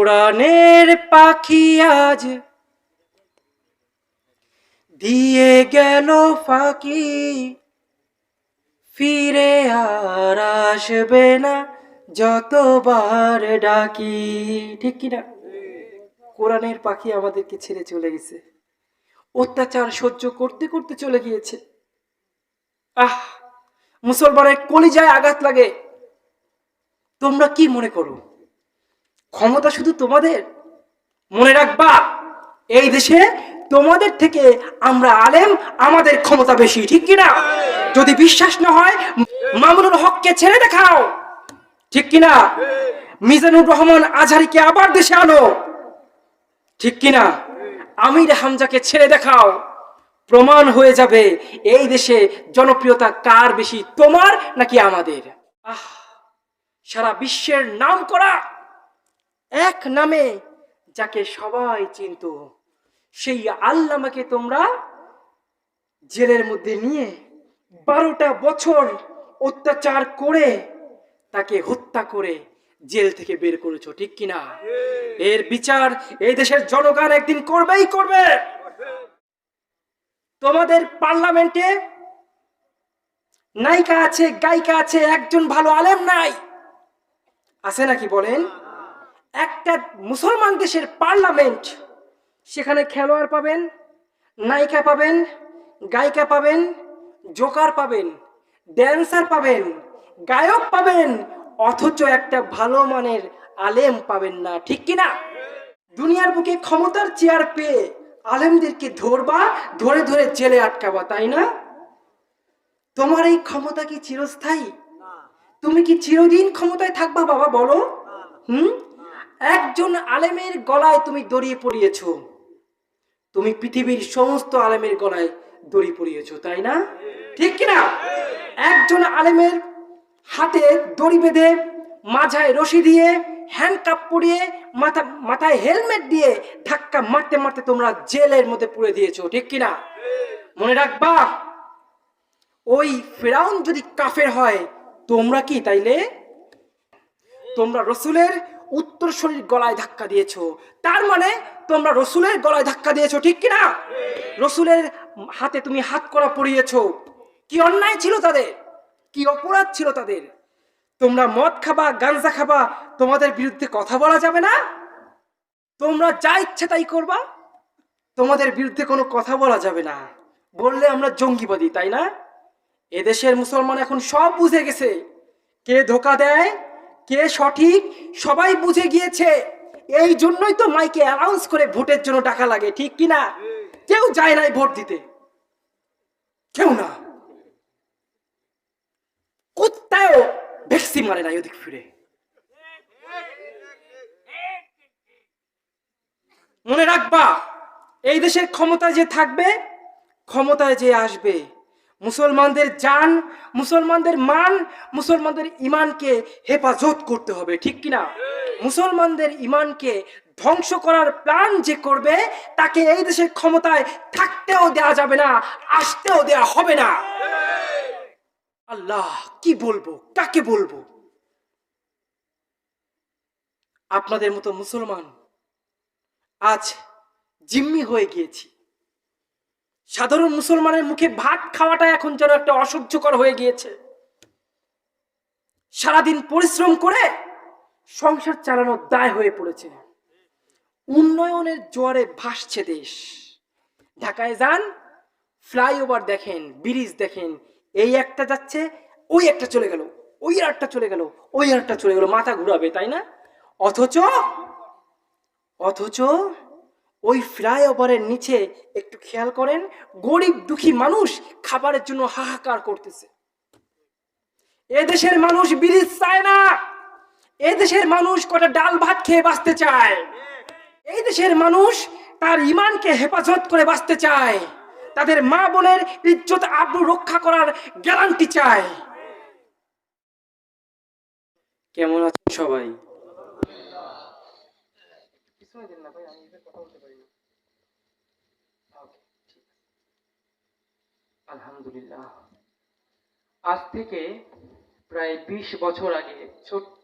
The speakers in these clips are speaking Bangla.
কোরআনের পাখি আজ দিয়ে গেল ফাঁকি, ফিরে আর আসবে না যতবার ডাকি। ঠিক কিনা? কোরআনের পাখি আমাদেরকে ছেড়ে চলে গেছে, অত্যাচার সহ্য করতে করতে চলে গিয়েছে। আহ, মুসলমানের কলিজায় আঘাত লাগে। তোমরা কি মনে করো ক্ষমতা শুধু তোমাদের? মনে রাখবা, এই দেশে তোমাদের থেকে আমরা আলেম, আমাদের ক্ষমতা বেশি। ঠিক কিনা? যদি বিশ্বাস না হয় মামুনুল হককে ছেড়ে দেখাও। ঠিক কিনা? মিজানুর রহমান আজহারিকে আবার দেশে আনো। ঠিক কিনা? আমির হামজাকে ছেড়ে দেখাও, প্রমাণ হয়ে যাবে এই দেশে জনপ্রিয়তা কার বেশি, তোমার নাকি আমাদের। আহ, সারা বিশ্বের নাম করা এক নামে যাকে সবাই চিনত, সেই আল্লামাকে তোমরা জেলের মধ্যে নিয়ে 12টা বছর অত্যাচার করে তাকে হত্যা করে জেল থেকে বের করেছো। ঠিক কিনা? এর বিচার এই দেশের জনগণ একদিন করবেই করবে। তোমাদের পার্লামেন্টে নায়িকা আছে, গায়িকা আছে, একজন ভালো আলেম নাই। আছে নাকি বলেন? একটা মুসলমান দেশের পার্লামেন্ট, সেখানে খেলোয়াড় পাবেন, নায়িকা পাবেন, গায়িকা পাবেন, জোকার পাবেন, ড্যান্সার পাবেন, গায়ক পাবেন, অথচ একটা ভালো মানের আলেম পাবেন না। ঠিক কিনা? দুনিয়ার বুকে ক্ষমতার চেয়ার পেয়ে আলেমদেরকে ধরবা, ধরে ধরে জেলে আটকাবা, তাই না? তোমার এই ক্ষমতা কি চিরস্থায়ী? তুমি কি চিরদিন ক্ষমতায় থাকবা বাবা, বলো? একজন আলেমের গলায় তুমি দড়ি পরিয়েছো, তুমি পৃথিবীর সমস্ত আলেমের গলায় দড়ি পরিয়েছো, তাই না? ঠিক কিনা? একজন আলেমের হাতে দড়ি বেঁধে, মাথায় রশি দিয়ে, হ্যান্ডকাপ পরিয়ে, মাথায় হেলমেট দিয়ে ধাক্কা মারতে মারতে তোমরা জেলের মধ্যে পুরে দিয়েছো। ঠিক কিনা? মনে রাখবা, ওই ফেরাউন যদি কাফের হয়, তোমরা কি তাইলে? তোমরা রসুলের উত্তরসূরির গলায় ধাক্কা দিয়েছো, তার মানে তোমরা রসুলের গলায় ধাক্কা দিয়েছো। ঠিক কিনা? রসুলের হাতে তুমি হাত করা পরিয়েছো। কি অন্যায় ছিল তাদের, কি অপরাধ ছিল তাদের? তোমরা মদ খাবা, গাঞ্জা খাবা, তোমাদের বিরুদ্ধে কথা বলা যাবে না? তোমরা যা ইচ্ছে তাই করবা, তোমাদের বিরুদ্ধে কোনো কথা বলা যাবে না। বললে আমরা জঙ্গিবাদী, তাই না? এদেশের মুসলমান এখন সব বুঝে গেছে, কে ধোকা দেয়, কে সঠিক, সবাই বুঝে গিয়েছে। এই জন্যই তো মাইকে অ্যানাউন্স করে ভোটের জন্য টাকা লাগে। ঠিক কিনা? কেউ যায় নাই ভোট দিতে, কেউ না। কুত্তাও ভ্যাকসিন মারে নাই ওদিক ফিরে। মনে রাখবা, এই দেশের ক্ষমতায় যে থাকবে, ক্ষমতায় যে আসবে, মুসলমানদের জান, মুসলমানদের মান, মুসলমানদের ইমানকে হেফাজত করতে হবে। ঠিক কিনা? মুসলমানদের ইমানকে ধ্বংস করার প্ল্যান যে করবে, তাকে এই দেশের ক্ষমতায় থাকতেও দেওয়া যাবে না, আসতেও দেওয়া হবে না। আল্লাহ, কি বলবো, কাকে বলবো? আপনাদের মতো মুসলমান আজ জিম্মি হয়ে গিয়েছি। সাধারণ মুসলমানের মুখে ভাত খাওয়াটা এখন যেন একটা অসহ্যকর হয়ে গিয়েছে। সারাদিন পরিশ্রম করে সংসার চালানোর দায় হয়ে পড়েছে। উন্নয়নের জোয়ারে ভাসছে দেশ। ঢাকায় যান, ফ্লাইওভার দেখেন, ব্রিজ দেখেন, এই একটা যাচ্ছে, ওই একটা চলে গেল, ওই একটা চলে গেল, ওই একটা চলে গেল, মাথা ঘুরাবে, তাই না? অথচ অথচ ওই ফ্লাইওভারের নিচে একটু খেয়াল করেন, গরিব দুঃখী মানুষ খাবারের জন্য হাহাকার করতেছে। এদেশের মানুষ ব্রিজ চায় না, এদেশের মানুষ কটা ডাল ভাত খেয়ে বাঁচতে চায়। এই দেশের মানুষ তার ইমানকে হেফাজত করে বাঁচতে চায়, তাদের মা বোনের ইজ্জত আবরু রক্ষা করার গ্যারান্টি চায়। কেমন আছেন সবাই? আলহামদুলিল্লাহ। আজ থেকে প্রায় 20 বছর আগে ছোট্ট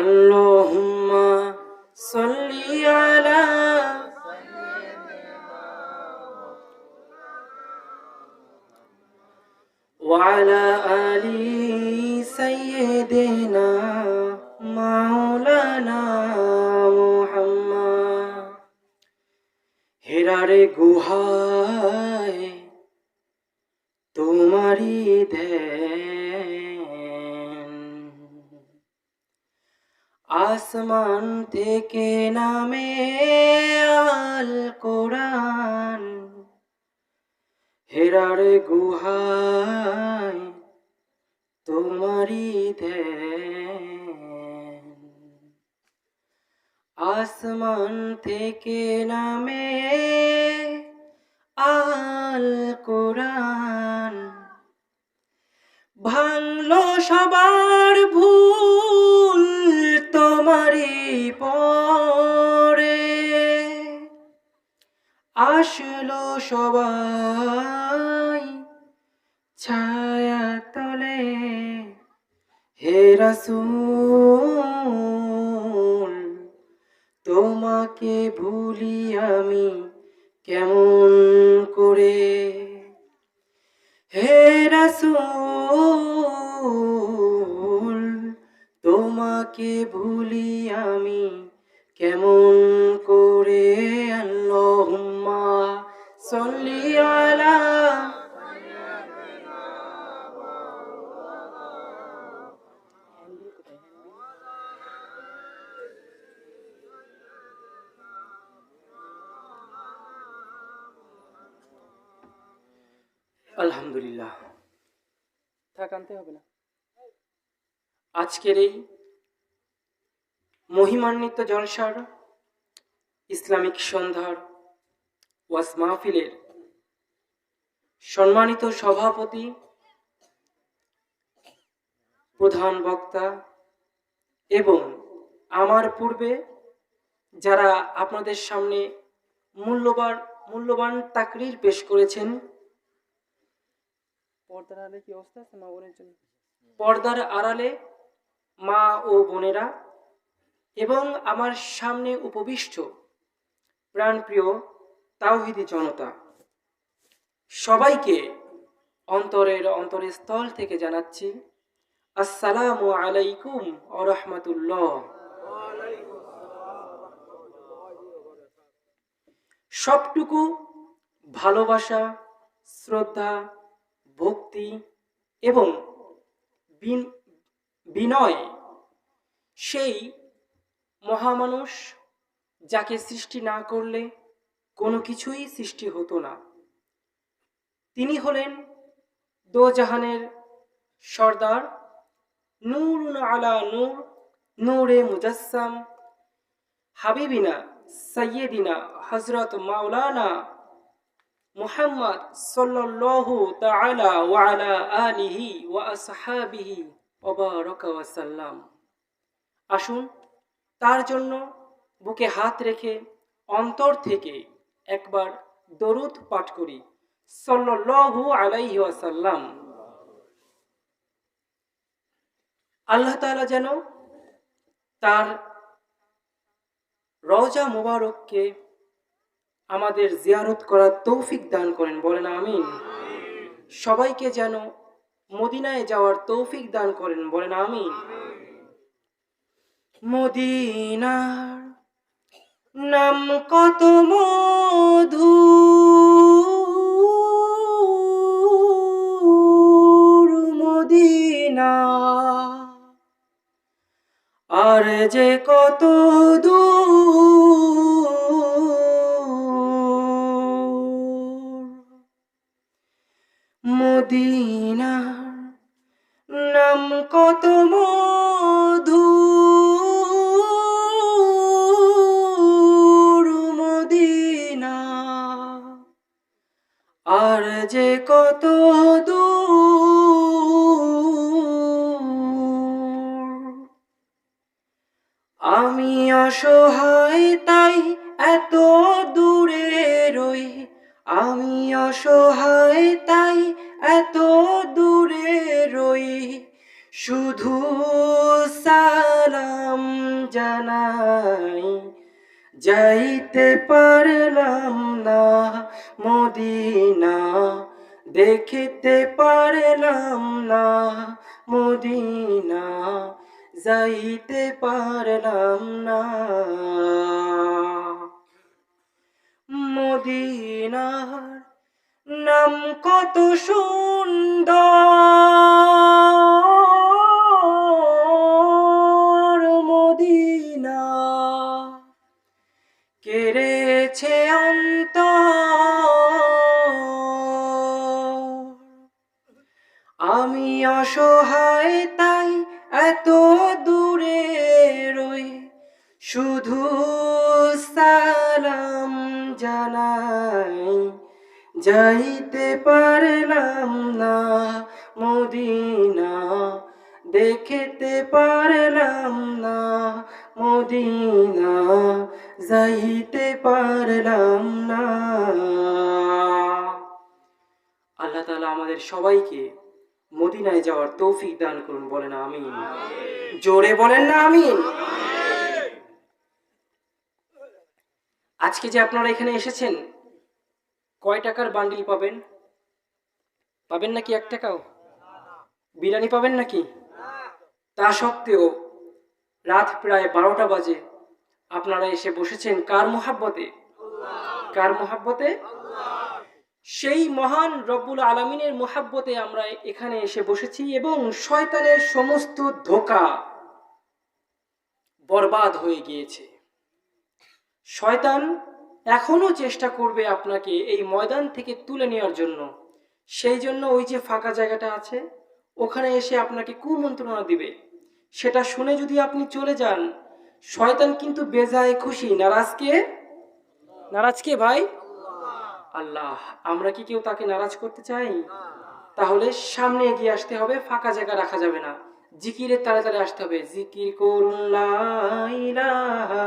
আল্লাহুম্মা সাল্লি আলা وعلى آل سيدنا مولانا محمد হেরারে গুহায় তোমারি ধ্যান আসমান থেকে নামে আল কোরআন হেরার গুহায় তোমারি ধ্যান আসমান থেকে নামে আল কোরআন ভাঙলো সবার ভুল তোমারি পরে আসলো সবাই ছায়া তলে হে রাসূল তোমাকে ভুলি আমি কেমন করে হে রাসূল তোমাকে ভুলি আমি কেমন করে আল্লাহুম্মা সাল্লি আলা আলহামদুলিল্লাহ থাক আনতে হবে না আজকের এই মহিমান্বিত জলসার ইসলামিক সন্ধ্যার ওয়াজ মাহফিলের সম্মানিত সভাপতি প্রধান বক্তা এবং আমার পূর্বে যারা আপনাদের সামনে মূল্যবান তাকরির পেশ করেছেন পর্দার আড়ালে কি অবস্থা আছে মা বোনের জন্য পর্দার আড়ালে মা ও বোনেরা এবং আমার সামনে উপবিষ্ট প্রাণপ্রিয় তাওহীদি জনতা সবাইকে অন্তরের স্থল থেকে জানাচ্ছি আসসালামু আলাইকুম ওয়া রাহমাতুল্লাহ। সবটুকু ভালোবাসা শ্রদ্ধা ভক্তি এবং বিনয় সেই মহামানুষ যাকে সৃষ্টি না করলে কোনো কিছুই সৃষ্টি হতো না। তিনি হলেন দোজাহানের সর্দার নূরুন আলা নূর নূরে মুজাসসাম হাবিবিনা সাইয়্যিদিনা হযরত মাওলানা মুহাম্মদ সাল্লাল্লাহু তাআলা ওয়া আলা আলিহি ওয়া আসহাবিহি ওয়া বারাকা ওয়া সাল্লাম। আসুন তার জন্য বুকে হাত রেখে অন্তর থেকে একবার দরুদ পাঠ করি সাল্লাল্লাহু আলাইহি ওয়াসাল্লাম। আল্লাহ তাআলা যেন তার রওজা মুবারককে আমাদের জিয়ারত করার তৌফিক দান করেন, বলেন আমিন। সবাইকে যেন মদিনায় যাওয়ার তৌফিক দান করেন, বলেন আমিন। মদিনার নাম কত মধু, মদিনা আর যে কত দূর। মদিনার নাম কত মধু, মদিনা আর যে কত দূর। আমি অসহায় তাই এত দূরে রই, আমি অসহায় তাই এত দূরে রই, শুধু সালাম জানাই, যাইতে পারলাম না মদিনা, দেখিতে পারলাম না মদিনা, যাইতে পারলাম না মদিনার নাম কত সুন্দর, মদিনা কেড়েছে অন্তর। আমি অসহায় তাই এত দূরে রই, শুধু সালাম জানাই, যাইতে পারলাম না মদিনা, দেখিতে পারলাম না মদিনা, যাইতে পারলাম না। আল্লাহ তাআলা আমাদের সবাইকে মদিনায় যাওয়ার তৌফিক দান করুন, বলেন আমিন। জোরে বলেন না আমিন। আজকে যে আপনারা এখানে এসেছেন, কয় টাকার বান্ডিল পাবেন? পাবেন নাকি 1 টাকাও? বিরিয়ানি পাবেন নাকি? তা সত্ত্বেও রাত প্রায় 12টা বাজে আপনারা এসে বসেছেন কার মোহাব্বতে? কার মোহাব্বতে? সেই মহান রব্বুল আলামিনের মোহাব্বতে আমরা এখানে এসে বসেছি এবং শয়তানের সমস্ত ধোঁকা বরবাদ হয়ে গিয়েছে। শয়তান এখনো চেষ্টা করবে আপনাকে এই ময়দান থেকে তুলে নেওয়ার জন্য। সেই জন্য ওই যে ফাঁকা জায়গাটা আছে, ওখানে এসে আপনাকে কুমন্ত্রণা দিবে। সেটা শুনে যদি আপনি চলে যান, শয়তান কিন্তু বেজায় খুশি। নারাজ কে ভাই? আল্লাহ। আমরা কি কেউ তাকে নারাজ করতে চাই? তাহলে সামনে এগিয়ে আসতে হবে, ফাঁকা জায়গা রাখা যাবে না। জিকিরের তালে তালে আসতে হবে। জিকির করুন লা ইলাহা,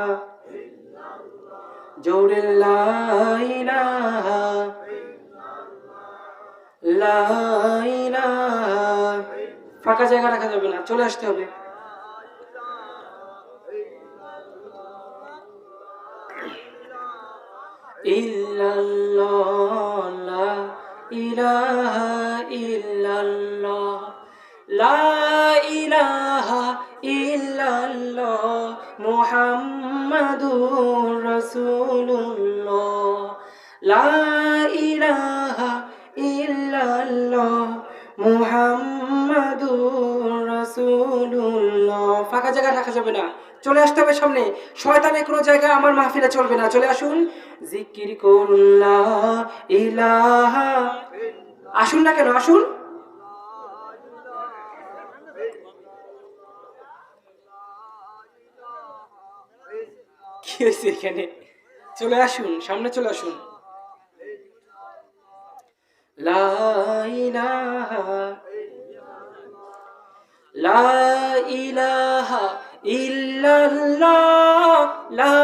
জোরে লা ইলাহা, লা ইলাহা। ফাঁকা জায়গা রাখা যাবে না, চলে আসতে হবে। ইল্লাল্লাহ, লা ইলাহা ইল্লাল্লাহ, লা ইলাহা ইল্লাল্লাহ, মুহাম্মাদুর রাসূলুল্লাহ, লা ইলাহা ইল্লাল্লাহ, মুহাম্মাদুর রাসূলুল্লাহ। ফাঁকা জায়গা রাখা যাবে না, চলে আসতে হবে সামনে। শয়তানের কোনো জায়গা আমার মাহফিলে চলবে না, চলে আসুন। জিকির করুন লা ইলাহা। আসুন না কেন, আসুন। কি হয়েছে এখানে? চলে আসুন, সামনে চলে আসুন। লা ইলাহা, লা ইলাহা ইল্লাল্লাহ, লা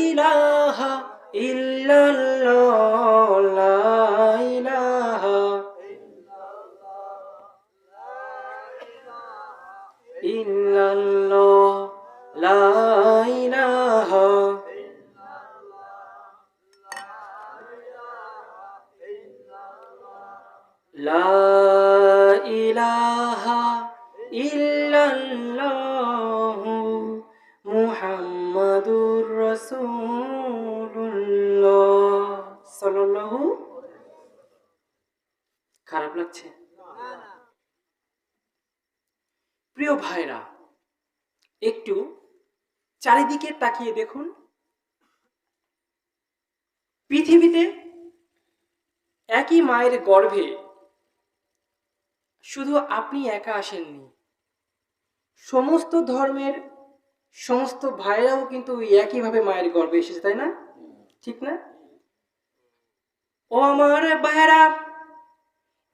ইলাহা ইল্লাল্লাহ, লা ইলাহা ইল্লাল্লাহ, লা ইলাহা। লা ইলাহা ইল্লাল্লাহু মুহাম্মাদুর রাসূলুল্লাহ সাল্লাল্লাহু। খারাপ লাগছে? প্রিয় ভাইরা, একটু চারিদিকে তাকিয়ে দেখুন। পৃথিবীতে একই মায়ের গর্ভে শুধু আপনি একা আসেননি, সমস্ত ধর্মের সমস্ত ভাইরাও কিন্তু একইভাবে মায়ের গর্ভে এসেছে, তাই না? ঠিক না? ও আমার ভাইরা,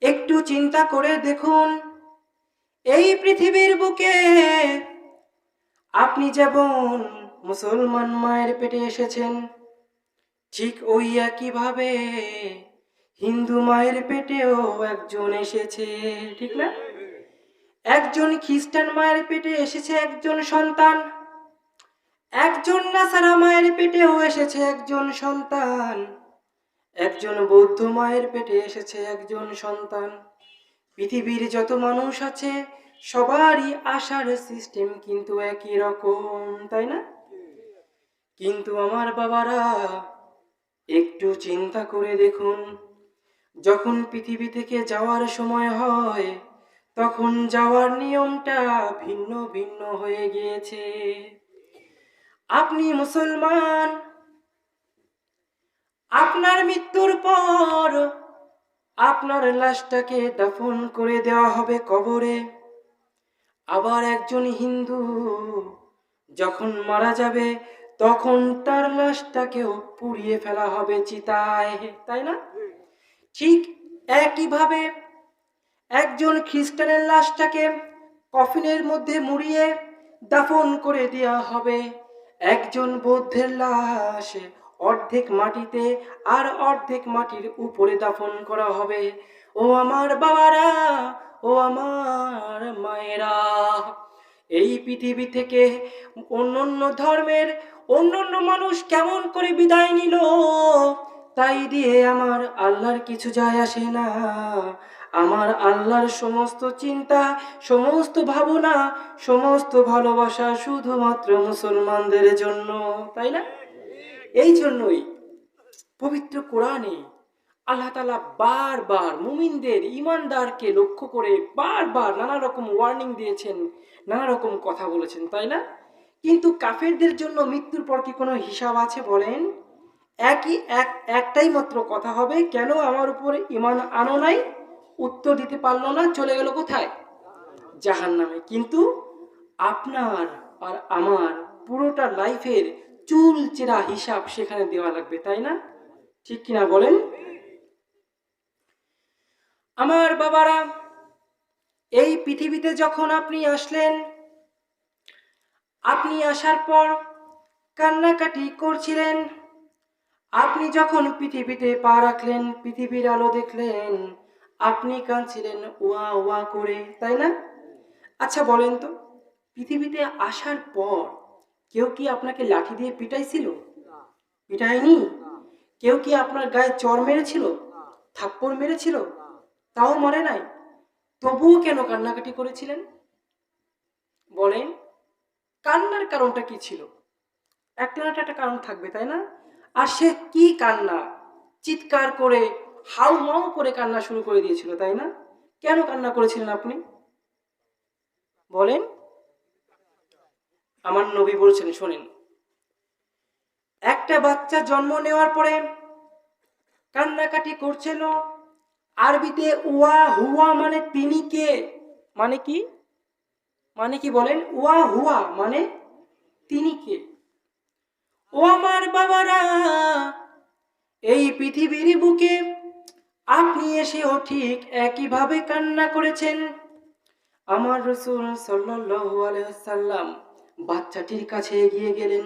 একটু চিন্তা করে দেখুন, এই পৃথিবীর বুকে আপনি যেমন মুসলমান মায়ের পেটে এসেছেন, ঠিক ওই একইভাবে হিন্দু মায়ের পেটেও একজন এসেছে, ঠিক না? একজন খ্রিস্টান মায়ের পেটে এসেছে একজন সন্তান, একজন নাসারা মায়ের পেটেও এসেছে একজন সন্তান, একজন বৌদ্ধ মায়ের পেটে এসেছে একজন সন্তান। পৃথিবীর যত মানুষ আছে সবারই আসার সিস্টেম কিন্তু একই রকম, তাই না? কিন্তু আমার বাবারা, একটু চিন্তা করে দেখুন, যখন পৃথিবী থেকে যাওয়ার সময় হয় তখন যাওয়ার নিয়মটা ভিন্ন ভিন্ন হয়ে গিয়েছে। আপনি মুসলমান, আপনার মৃত্যুর পর আপনার লাশটাকে দাফন করে দেওয়া হবে কবরে। আবার একজন হিন্দু যখন মারা যাবে তখন তার লাশটাকেও পুড়িয়ে ফেলা হবে চিতায়, তাই না? ঠিক একইভাবে একজন খ্রিস্টানের লাশটাকে কফিনের মধ্যে মুড়িয়ে দাফন করে দেওয়া হবে। একজন বৌদ্ধের লাশ অর্ধেক মাটিতে আর অর্ধেক মাটির উপরে দাফন করা হবে। ও আমার বাবারা, ও আমার মায়েরা, এই পৃথিবী থেকে অন্যান্য ধর্মের অন্যান্য মানুষ কেমন করে বিদায় নিল তাই দিয়ে আমার আল্লাহর কিছু যায় আসে না। আমার আল্লাহর সমস্ত চিন্তা, সমস্ত ভাবনা, সমস্ত ভালোবাসা শুধুমাত্র মুসলমানদের জন্য, তাই না? এই জন্যই পবিত্র কোরআনে আল্লাহ তাআলা বারবার মুমিনদের, ইমানদারকে লক্ষ্য করে বারবার নানা রকম ওয়ার্নিং দিয়েছেন, নানা রকম কথা বলেছেন, তাই না? কিন্তু কাফেরদের জন্য মৃত্যুর পর কি কোনো হিসাব আছে বলেন? একটাই মাত্র কথা হবে, কেন আমার উপরে ঈমান আনো নাই? উত্তর দিতে পারলো না, চলে গেল কোথায়? জাহান্নামে। কিন্তু আপনার আর আমার পুরোটা লাইফের চুলচেরা হিসাব সেখানে দেওয়া লাগবে, তাই না? ঠিক কিনা বলেন? আমার বাবারা, এই পৃথিবীতে যখন আপনি আসলেন, আপনি আসার পর কান্নাকাটি করছিলেন। আপনি যখন পৃথিবীতে পা রাখলেন, পৃথিবীর আলো দেখলেন, আপনি কাঁদছিলেন ওয়া ওয়া করে, তাই না? আচ্ছা বলেন তো, পৃথিবীতে আসার পর কেউ কি আপনাকে লাঠি দিয়ে পিটাইছিল? পিটায়নি। কেউ কি আপনার গায়ে চড় মেরেছিল? থাপ্পড় মেরেছিল? তাও মরে নাই। তবুও কেন কান্নাকাটি করেছিলেন বলেন? কান্নার কারণটা কি ছিল? একটা না একটা কারণ থাকবে, তাই না? আর সে কি কান্না? চিৎকার করে হাউ মাউ করে কান্না শুরু করে দিয়েছিল, তাই না? কেন কান্না করেছিলেন আপনি বলেন? আমার নবী বলছেন, শোনেন, একটা বাচ্চা জন্ম নেওয়ার পরে কান্নাকাটি করছিল। আরবিতে ওয়া হুয়া মানে তিনি কে, মানে কি? মানে কি বলেন? ওয়া হুয়া মানে তিনি কে? ও আমার বাবারা, এই পৃথিবীর বুকে আপনি এসেও ঠিক একইভাবে কান্না করেছেন। আমার রাসূল সাল্লাল্লাহু আলাইহি ওয়াসাল্লাম বাচ্চাটির কাছে এগিয়ে গেলেন।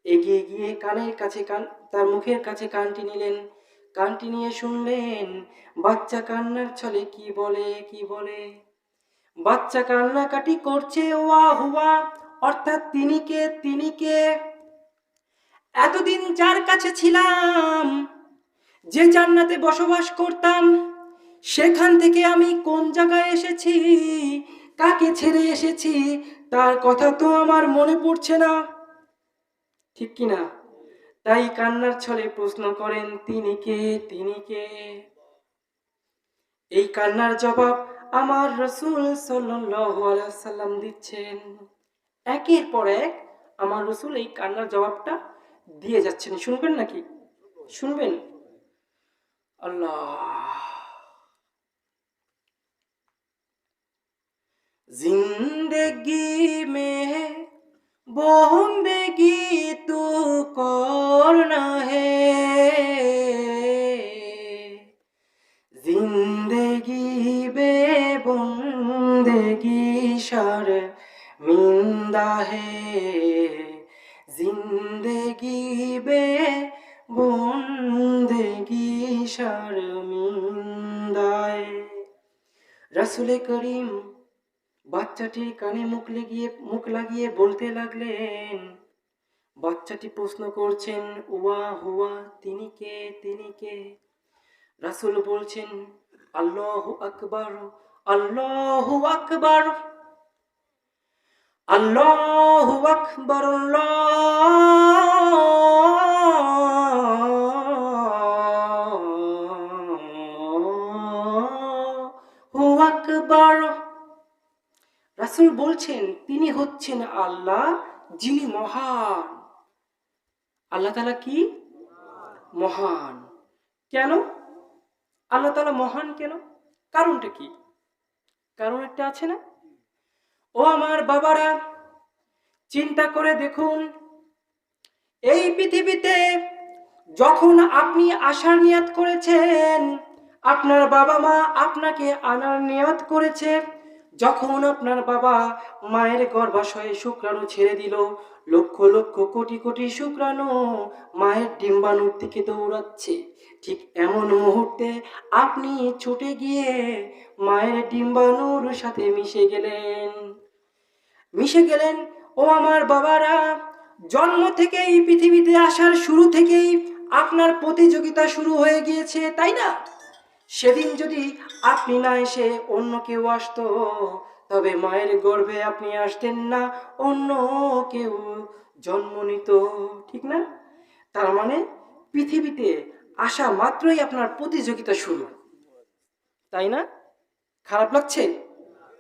এগিয়ে গিয়ে কানের কাছে তার মুখের কাছে কানটি নিলেন। কানটি নিয়ে শুনলেন বাচ্চা কান্নার ছলে কি বলে, কি বলে। বাচ্চা কান্নাকাটি করছে ওয়া হুয়া, অর্থাৎ তিনি কে, তিনি কে? এতদিন যার কাছে ছিলাম, যে জান্নাতে বসবাস করতাম, সেখান থেকে আমি কোন জায়গায় এসেছি, কাকে ছেড়ে এসেছি, তার কথা তো আমার মনে পড়ছে না, ঠিক কিনা? তাই কান্নার ছলে প্রশ্ন করেন, তিনি কে, তিনি কে? এই কান্নার জবাব আমার রাসূল সাল্লাল্লাহু আলাইহি ওয়াসাল্লাম দিচ্ছেন। একের পর এক আমার রাসূল এই কান্নার জবাবটা দিয়ে যাচ্ছেন। শুনবেন নাকি? শুনবেন? আল্লাহ। जिंदगी में बंदगी तू करना है, जिंदगी बे बंदगी शर्मिंदा है, जिंदगी बे बंदगी शर्मिंदा है। रसूल करीम বাচ্চাটি কানে মুখ লাগিয়ে বলতে লাগলেন। বাচ্চাটি প্রশ্ন করছেন, ওয়া হুয়া, তিনি কে, তিনি কে? রাসূল বলছেন, আল্লাহু আকবার, আল্লাহু আকবার, আল্লাহু আকবার, আল্লাহু আকবার। রাসূল বলছেন, তিনি হচ্ছেন আল্লাহ, যিনি মহান। আল্লাহ তাআলা কি? মহান। কেন আল্লাহ তাআলা মহান কেন? কারণটা কি? কারণ একটা আছে না? ও আমার বাবারা, চিন্তা করে দেখুন, এই পৃথিবীতে যখন আপনি আসার নিয়ত করেছেন, আপনার বাবা মা আপনাকে আনার নিয়ত করেছে, যখন আপনার বাবা মায়ের গর্ভাশয়ে শুক্রাণু ছেড়ে দিল, লক্ষ লক্ষ কোটি কোটি শুক্রাণু মায়ের ডিম্বাণুর দিকে দৌড়াচ্ছে, ঠিক এমন মুহূর্তে আপনি ছুটে গিয়ে মায়ের ডিম্বাণুর সাথে মিশে গেলেন। ও আমার বাবারা, জন্ম থেকেই পৃথিবীতে আসার শুরু থেকেই আপনার প্রতিযোগিতা শুরু হয়ে গিয়েছে, তাই না? সেদিন যদি আপনি না এসে অন্য কেউ আসতো, তবে মায়ের গর্ভে আপনি আসতেন না, অন্য কেউ জন্ম নিত, ঠিক না? তার মানে পৃথিবীতে আসা মাত্রই আপনার প্রতিযোগিতা শুরু, তাই না? খারাপ লাগছে?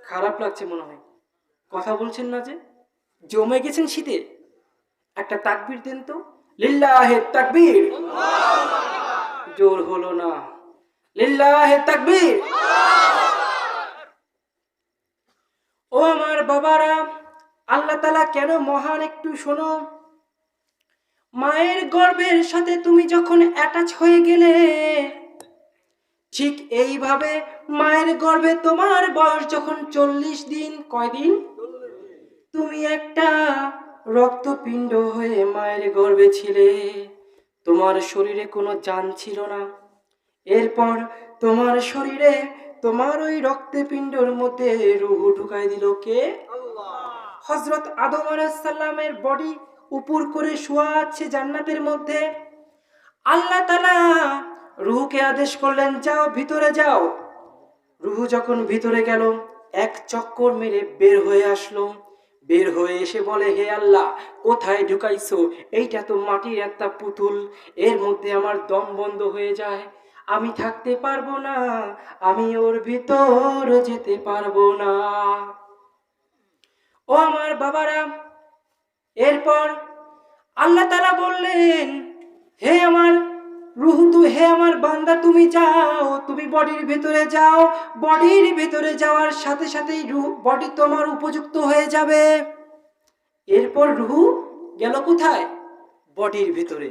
খারাপ লাগছে মনে হয়। কথা বলছেন না যে? জমে গেছেন শীতে? একটা তাকবীর দেন তো, লিল্লাহে তাকবীর। জোর হলো না, লিল্লাহে তাকবীর। ও আমার বাবারা, আল্লাহ তাআলা কেন মহান একটু শোনো। মায়ের গর্ভের সাথে তুমি যখন অ্যাটাচ হয়ে গেলে, ঠিক এইভাবে মায়ের গর্ভে তোমার বয়স যখন 40 দিন, কয়দিন? তুমি একটা রক্তপিণ্ড হয়ে মায়ের গর্ভে ছিলে, তোমার শরীরে কোনো জান ছিল না। এরপর তোমার শরীরে তোমার ওই রক্তপিণ্ডর মধ্যে রূহ ঢুকাই দিল কে? হযরত আদম আলাইহিস সালামের বডি উপর করে শোয়া আছে জান্নাতের মধ্যে। আল্লাহ তাআলা রূহকে আদেশ করলেন, যাও ভিতরে যাও। রূহ যখন ভিতরে গেল, এক চক্কর মেরে বের হয়ে আসলো। বের হয়ে এসে বলে, হে আল্লাহ, কোথায় ঢুকাইছো? এইটা তো মাটির একটা পুতুল, এর মধ্যে আমার দম বন্ধ হয়ে যায়, আমি থাকতে পারবো না, আমি ওর ভিতর যেতে পারবো না। ও আমার বাবারা, এরপর আল্লাহ তাআলা বললেন, হে আমার রূহ, হে আমার বান্দা, তুমি যাও, তুমি বডির ভেতরে যাও। বডির ভেতরে যাওয়ার সাথে সাথেই বডি তোমার উপযুক্ত হয়ে যাবে। এরপর রূহ গেল কোথায়? বডির ভেতরে।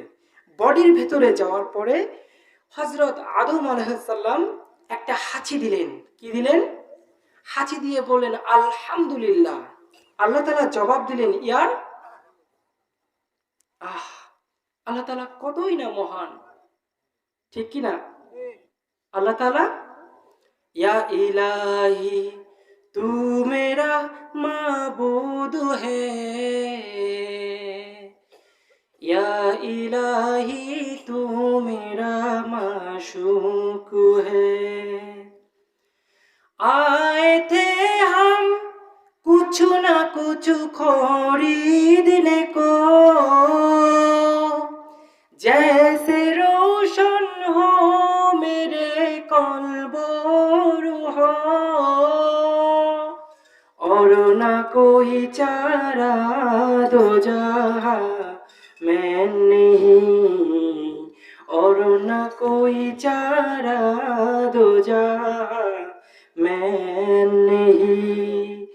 বডির ভেতরে যাওয়ার পরে হযরত আদম আলাইহিস সালাম একটা হাঁচি দিলেন। কি দিলেন? হাঁচি দিয়ে বললেন, আলহামদুলিল্লাহ। আল্লাহ তাআলা জবাব দিলেন, ইয়ার আহ, আল্লাহ তাআলা কতই না মহান, ঠিক কি না? আল্লাহ তাআলা, या इलाही तू मेरा माबूद है, या इलाही तू मेरा माशूक है। आए थे हम कुछ ना कुछ खरीदने को, जैसे रोशन हो मेरे कल्बो रूहो, और ना कोई चारा दो जहां मैं नहीं, और ना कोई चारा दो जहां मैं नहीं।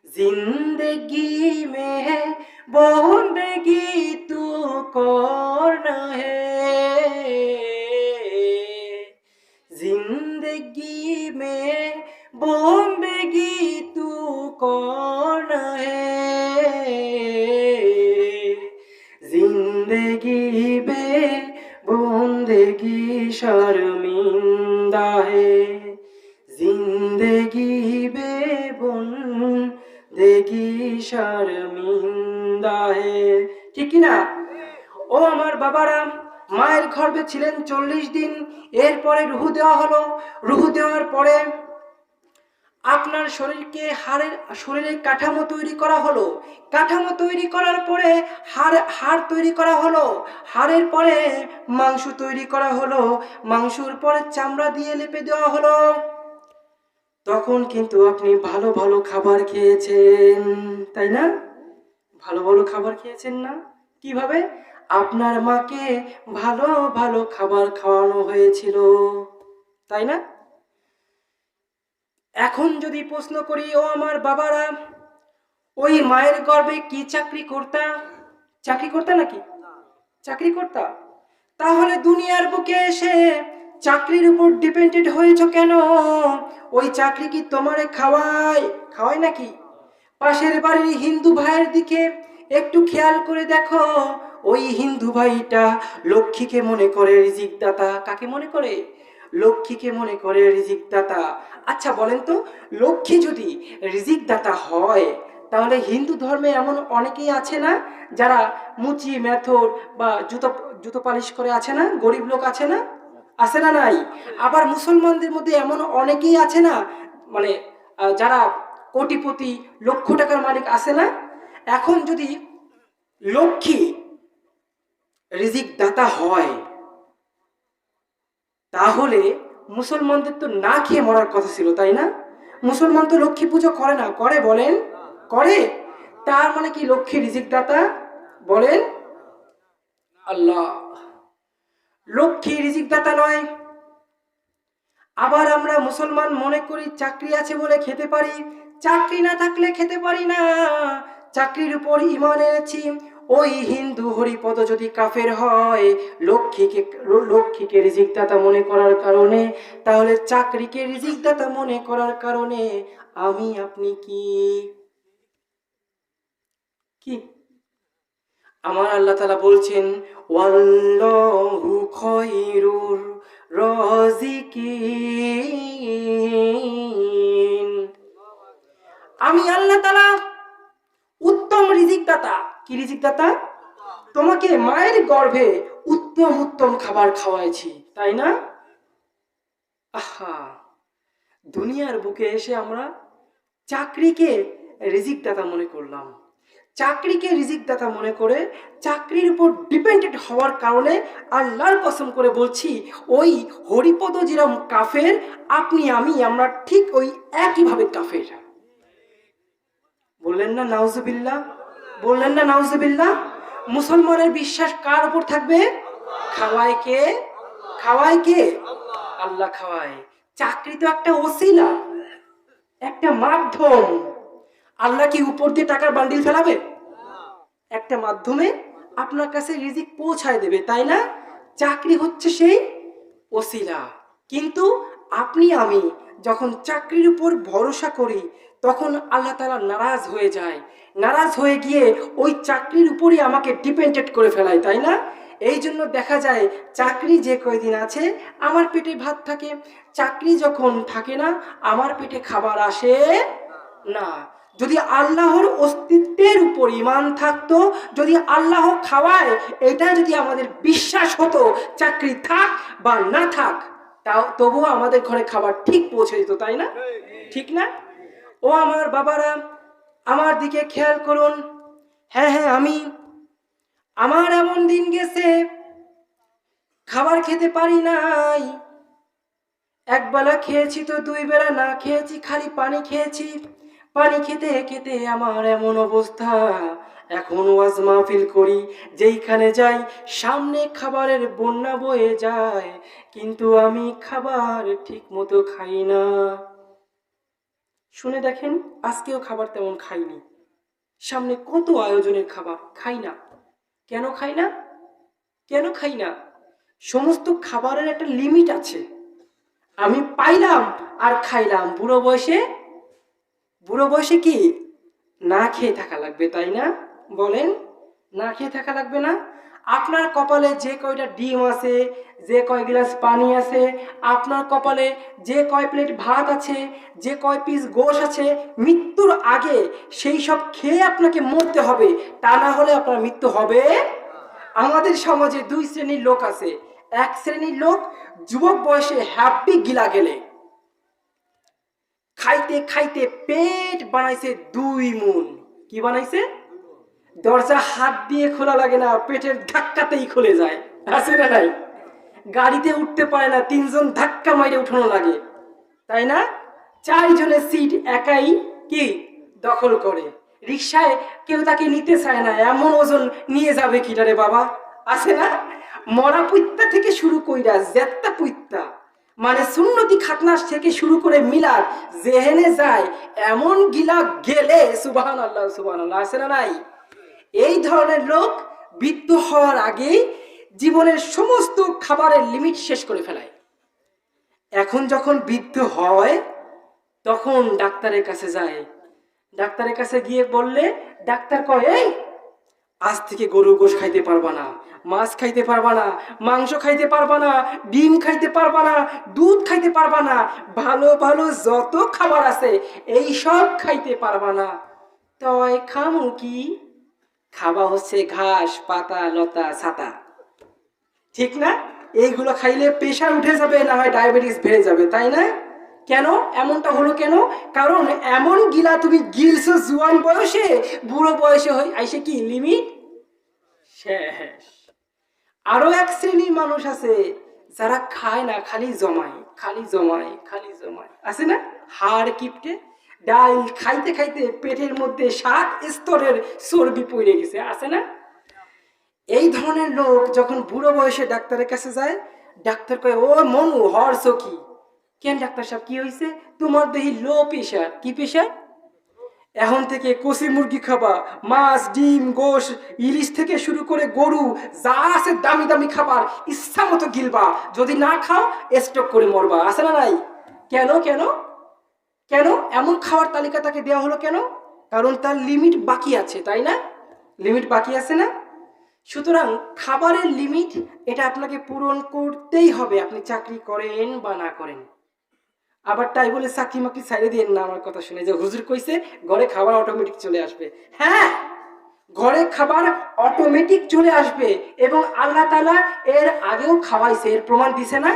जिंदगी में है बंदगी तू करना है, जिंदगी में बंदगी तू करना है, जिंदगी बे बंदगी शर्मिंदा है, जिंदगी बे শর্মিন্দা হে। ঠিক কি না? ও আমার বাবারা, মায়ের গর্ভে ছিলেন 40 দিন, এরপরে রুহু দেওয়া হলো। রুহু দেওয়ার পরে আপনার শরীরকে শরীরের কাঠামো তৈরি করা হলো। কাঠামো তৈরি করার পরে হাড় তৈরি করা হলো। হাড়ের পরে মাংস তৈরি করা হলো। মাংসর পরে চামড়া দিয়ে লেপে দেওয়া হলো। তখন কিন্তু আপনি ভালো ভালো খাবার খেয়েছেন, তাই না? ভালো ভালো খাবার খেয়েছেন না? কিভাবে? আপনার মাকে ভালো ভালো খাবার খাওয়ানো হয়েছিল, তাই না? এখন যদি প্রশ্ন করি, ও আমার বাবারা, ওই মায়ের গর্ভে কি চাকরি করতা? চাকরি করতা নাকি? চাকরি করতা? তাহলে দুনিয়ার বুকে এসে চাকরির উপর ডিপেন্ডেন্ট হয়েছ কেন? ওই চাকরি কি তোমারে খাওয়ায়? খাওয়ায় নাকি? পাশের বাড়ির হিন্দু ভাইয়ের দিকে একটু খেয়াল করে দেখো। ওই হিন্দু ভাইটা লক্ষ্মীকে মনে করে রিজিক দাতা। কাকে মনে করে? লক্ষ্মীকে মনে করে রিজিক দাতা। আচ্ছা বলেন তো, লক্ষ্মী যদি রিজিক দাতা হয়, তাহলে হিন্দু ধর্মে এমন অনেকেই আছে না যারা মুচি মেথর বা জুতো জুতো পালিশ করে আছে না? গরিব লোক আছে না? আছে না নাই? আবার মুসলমানদের মধ্যে এমন অনেকেই আছে না, মানে যারা কোটিপতি, লক্ষ টাকার মালিক আছে না? এখন যদি লক্ষ্মী রিজিক দাতা হয়, তাহলে মুসলমানদের তো না খেয়ে মরার কথা ছিল, তাই না? মুসলমান তো লক্ষ্মী পুজো করে না, করে বলেন? করে। তার মানে কি লক্ষ্মী রিজিক দাতা? বলেন। আল্লাহ, লক্ষ্মী রিজিক দাতা নয়। আবার আমরা মুসলমান মনে করি চাকরি আছে বলে খেতে পারি। চাকরি না থাকলে খেতে পারি না। চাকরির উপর ঈমান এনেছি। ওই হিন্দু হরিপদ যদি কাফের হয়, লক্ষ্মীকে রিজিক দাতা মনে করার কারণে, তাহলে চাকরিকে রিজিক দাতা মনে করার কারণে আমি আপনি কি কি আমার আল্লাহ তাআলা বলছেন, ওয়াল্লাহু খায়রুর রাজিকিন। আমি আল্লাহ তাআলা উত্তম রিজিক দাতা। কি রিজিক দাতা? তোমাকে মায়ের গর্ভে উত্তম উত্তম খাবার খাওয়াইছি, তাই না? আহা, দুনিয়ার বুকে এসে আমরা চাকরিকে রিজিক দাতা মনে করলাম। চাকরিকে রিজিক দাতা মনে করে চাকরির উপর ডিপেন্ডেন্ট হওয়ার কারণে আল্লাহর কসম করে বলছি, ওই হরিপদ যেরকম কাফের, আপনি আমি আমরা ঠিক ওই একইভাবে কাফের। বললেন না নাউজুবিল্লাহ? বললেন না নাউজুবিল্লাহ? মুসলমানের বিশ্বাস কার উপর থাকবে? খাওয়ায় কে? খাওয়ায় কে? আল্লাহ খাওয়ায়। চাকরি তো একটা ওসিলা, একটা মাধ্যম। আল্লাহ কি উপর দিয়ে টাকার বান্ডিল ফেলাবে? একটা মাধ্যমে আপনার কাছে রিজিক পৌঁছায় দেবে, তাই না? চাকরি হচ্ছে সেই ওসিলা। কিন্তু আপনি আমি যখন চাকরির উপর ভরসা করি, তখন আল্লাহ তাআলা নারাজ হয়ে যায়। নারাজ হয়ে গিয়ে ওই চাকরির উপরই আমাকে ডিপেন্ডেন্ট করে ফেলায়, তাই না? এই জন্য দেখা যায় চাকরি যে কয়দিন আছে আমার পেটে ভাত থাকে, চাকরি যখন থাকে না আমার পেটে খাবার আসে না। যদি আল্লাহর অস্তিত্বের উপর ঈমান থাকতো, যদি আল্লাহ খাওয়ায় এটা যদি আমাদের বিশ্বাস হতো, চাকরি থাক বা না থাক, তাও তবুও আমাদের ঘরে খাবার ঠিক পৌঁছে দিত, তাই না? ঠিক না? ও আমার বাবারা, আমার দিকে খেয়াল করুন। হ্যাঁ হ্যাঁ, আমার এমন দিন গেছে খাবার খেতে পারি নাই। একবেলা খেয়েছি তো 2 বেলা না খেয়েছি, খালি পানি খেয়েছি। পানি খেতে খেতে আমার এমন অবস্থা, এখন ওয়াজ মাহফিল করি, যেইখানে যাই সামনে খাবারের বন্যা বয়ে যায়, কিন্তু আমি খাবার ঠিক মতো খাই না। শুনে দেখেন, আজকেও খাবার তেমন খাইনি। সামনে কত আয়োজনের খাবার, খাই না। কেন খাই না? কেন খাই না? সমস্ত খাবারের একটা লিমিট আছে। আমি পাইলাম আর খাইলাম। বুড়ো বয়সে কি না খেয়ে থাকা লাগবে, তাই না? বলেন, না খেয়ে থাকা লাগবে না? আপনার কপালে যে কয়টা ডিম আছে, যে কয় গ্লাস পানি আছে, আপনার কপালে যে কয় প্লেট ভাত আছে, যে কয় পিস গোশ আছে, মৃত্যুর আগে সেই সব খেয়ে আপনাকে মরতে হবে, তা না হলে আপনার মৃত্যু হবে। আমাদের সমাজে দুই শ্রেণীর লোক আছে। এক শ্রেণীর লোক যুবক বয়সে হ্যাপি গিলা গেলে খাইতে খাইতে পেট বানাইছে 2 মুন। কি বানাইছে? দরজা হাত দিয়ে খোলা লাগে না, পেটের ধাক্কাতেই খুলে যায়, আছে না নাই? গাড়িতে উঠতে পারে না, 3জন ধাক্কা মাইরে উঠানো লাগে, তাই না? 4 জনের সিট একাই কি দখল করে। রিক্সায় কেউ তাকে নিতে চায় না, এমন ওজন নিয়ে যাবে কিটারে বাবা, আছে না? মরা পুইত্তা থেকে শুরু কইরা জেত্তা পুইত্তা, মানে সুন্নতি খাতনাস থেকে শুরু করে মিলাদ জেহেনে যায়, এমন গিলা গেলে সুবহানাল্লাহ সুবহানাল্লাহ, আছে না নাই? এই ধরনের লোক বৃদ্ধ হওয়ার আগেই জীবনের সমস্ত খাবারের লিমিট শেষ করে ফেলায়। এখন যখন বৃদ্ধ হয় তখন ডাক্তারের কাছে যায়। ডাক্তারের কাছে গিয়ে বললে ডাক্তার কয়, এই আজ থেকে গরুর গোশ খাইতে পারবা না, মাছ খাইতে পারবা না, মাংস খাইতে পারবা না, ডিম খাইতে পারবা না, দুধ খাইতে পারবা না, ভালো ভালো যত খাবার আছে এই সব খাইতে পারবা না। তয় খামু কি? খাওয়া হচ্ছে ঘাস, পাতা, লতা, ছাতা, ঠিক না? এইগুলো খাইলে প্রেশার উঠে যাবে, না হয় ডায়াবেটিস বেড়ে যাবে, তাই না? কেন এমনটা হলো কেন? কারণ এমন গিলা তুমি গিলছো জুয়ান বয়সে, বুড়ো বয়সে আইসে কি লিমিট শেষ। আরো এক শ্রেণীর মানুষ আছে যারা খায় না, খালি জমায়, খালি জমায়, খালি জমায়, আছে না? হাড় কিপটে, ডাল খাইতে খাইতে পেটের মধ্যে 7 স্তরের চর্বি পড়ে গেছে, আছে না? এই ধরনের লোক যখন বুড়ো বয়সে ডাক্তারের কাছে যায়, ডাক্তার কয়, ও মনু হরছ কি? কেন ডাক্তার সাহেব কি হয়েছে? তোমার দেহি লো প্রেশার। কি প্রেশার? এখন থেকে কষি মুরগি খাবা, মাছ, ডিম, গোশ, ইলিশ থেকে শুরু করে গরু যা আছে দামি দামি খাবার ইচ্ছা মতো গিলবা, যদি না খাও স্ট্রোক করে মরবা, আছে না নাই? কেন কেন কেন এমন খাওয়ার তালিকা তাকে দেওয়া হলো কেন? কারণ তার লিমিট বাকি আছে, তাই না? লিমিট বাকি আছে না? সুতরাং খাবারের লিমিট এটা আপনাকে পূরণ করতেই হবে, আপনি চাকরি করেন বা না করেন। আবার তাই বলে চাকরি মাকরি ছাইড়ে দিয়েন না আমার কথা শুনে যে হুজুর কইছে ঘরে খাবার অটোমেটিক চলে আসবে। হ্যাঁ, ঘরে খাবার অটোমেটিক চলে আসবে, এবং আল্লাহ তাআলা এর আগেও খাওয়াইছে, এর প্রমাণ দিছে না?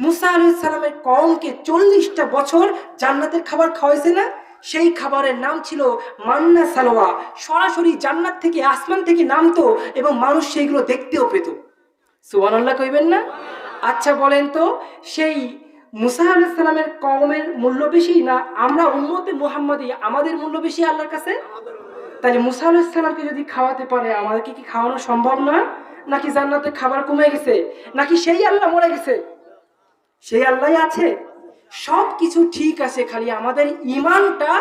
মুসা আলাইহিস সালামের কওমকে 40টা বছর জান্নাতের খাবার খাওয়াইছে না? সেই খাবারের নাম ছিল মান্না সালোয়া, সরাসরি জান্নাত থেকে আসমান থেকে নামতো এবং মানুষ সেইগুলো দেখতেও পেত। সুবহানাল্লাহ কইবেন না? আচ্ছা বলেন তো, সেই মুসা আলাইহিস সালামের কওমের মূল্য বেশি, না আমরা উম্মতে মুহাম্মাদি আমাদের মূল্য বেশি আল্লাহর কাছে? তাহলে মুসা আলাইহিস সালামকে যদি খাওয়াতে পারে, আমাদেরকে কি খাওয়ানো সম্ভব না? নাকি জান্নাতে খাবার কমে গেছে? নাকি সেই আল্লাহ মরে গেছে? সেই আল্লাহই আছে। সব কিছু ঠিক আছে, খালি আমাদের ঈমানটা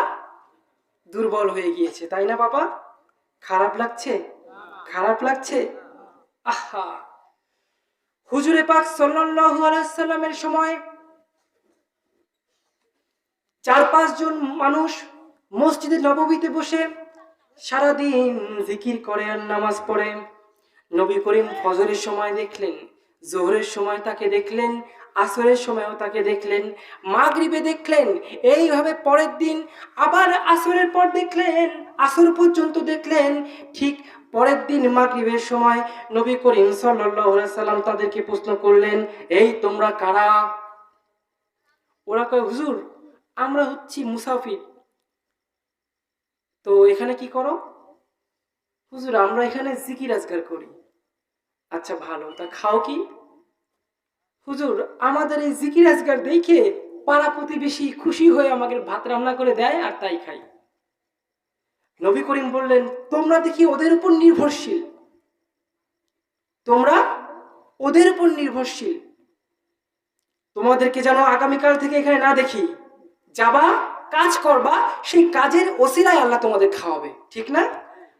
দুর্বল হয়ে গিয়েছে, তাই না বাবা? খারাপ লাগছে? খারাপ লাগছে? আহা, হুজুরে পাক সাল্লাল্লাহু আলাইহি সাল্লামের সময় 4-5 জন মানুষ মসজিদে নববীতে বসে সারাদিন জিকির করে আর নামাজ পড়ে। নবী করিম ফজরের সময় দেখলেন, জোহরের সময় তাকে দেখলেন, আসরের সময়ও তাকে দেখলেন, মাগরিবে দেখলেন, এইভাবে পরের দিন আবার আসরের পর দেখলেন, আসর পর্যন্ত দেখলেন। ঠিক পরের দিন মাগরিবের সময় নবী করিম সাল্লাল্লাহু আলাইহি সাল্লাম তাদেরকে প্রশ্ন করলেন, এই তোমরা কারা? ওরা কয়, হুজুর আমরা হচ্ছি মুসাফির। তো এখানে কি করো? হুজুর আমরা এখানে জিকির আজকার করি। আচ্ছা ভালো, তা খাও কি? হুজুর আমাদের এই জিকির আজকার দেখে পাড়া প্রতিবেশী খুশি হয়ে আমাকে ভাত রান্না করে দেয় আর তাই খাই। নবী করিম বললেন, তোমরা দেখি ওদের উপর নির্ভরশীল, তোমরা ওদের উপর নির্ভরশীল, তোমাদেরকে যেন আগামীকাল থেকে এখানে না দেখি। যাবা, কাজ করবা, সেই কাজের ওসিলায় আল্লাহ তোমাদের খাওয়াবে, ঠিক না?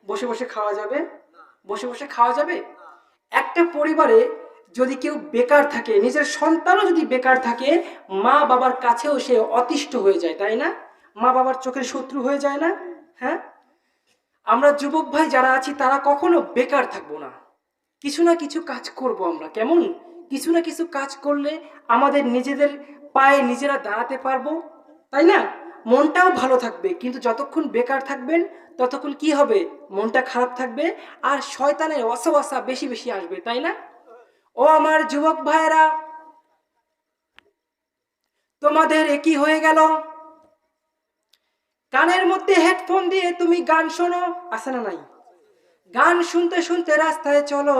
বসে বসে খাওয়া যাবে? বসে বসে খাওয়া যাবে? একটা পরিবারে যদি কেউ বেকার থাকে, নিজের সন্তানও যদি বেকার থাকে, মা বাবার কাছেও সে অতিষ্ঠ হয়ে যায়, তাই না? মা বাবার চোখের শত্রু হয়ে যায় না? হ্যাঁ, আমরা যুবক ভাই যারা আছি তারা কখনো বেকার থাকবো না। কিছু না কিছু কাজ করব আমরা, কেমন? কিছু না কিছু কাজ করলে আমাদের নিজেদের পায়ে নিজেরা দাঁড়াতে পারবো, তাই না? মনটাও ভালো থাকবে। কিন্তু যতক্ষণ বেকার থাকবেন ততক্ষণ কি হবে? মনটা খারাপ থাকবে, আর শয়তানের ওয়াসওয়াসা বেশি বেশি আসবে, তাই না? ও আমার যুবক ভাইয়েরা, তোমাদের একই হয়ে গেল, কানের মধ্যে হেডফোন দিয়ে তুমি গান শোনো, আছে না নাই? গান শুনতে শুনতে রাস্তায় চলো,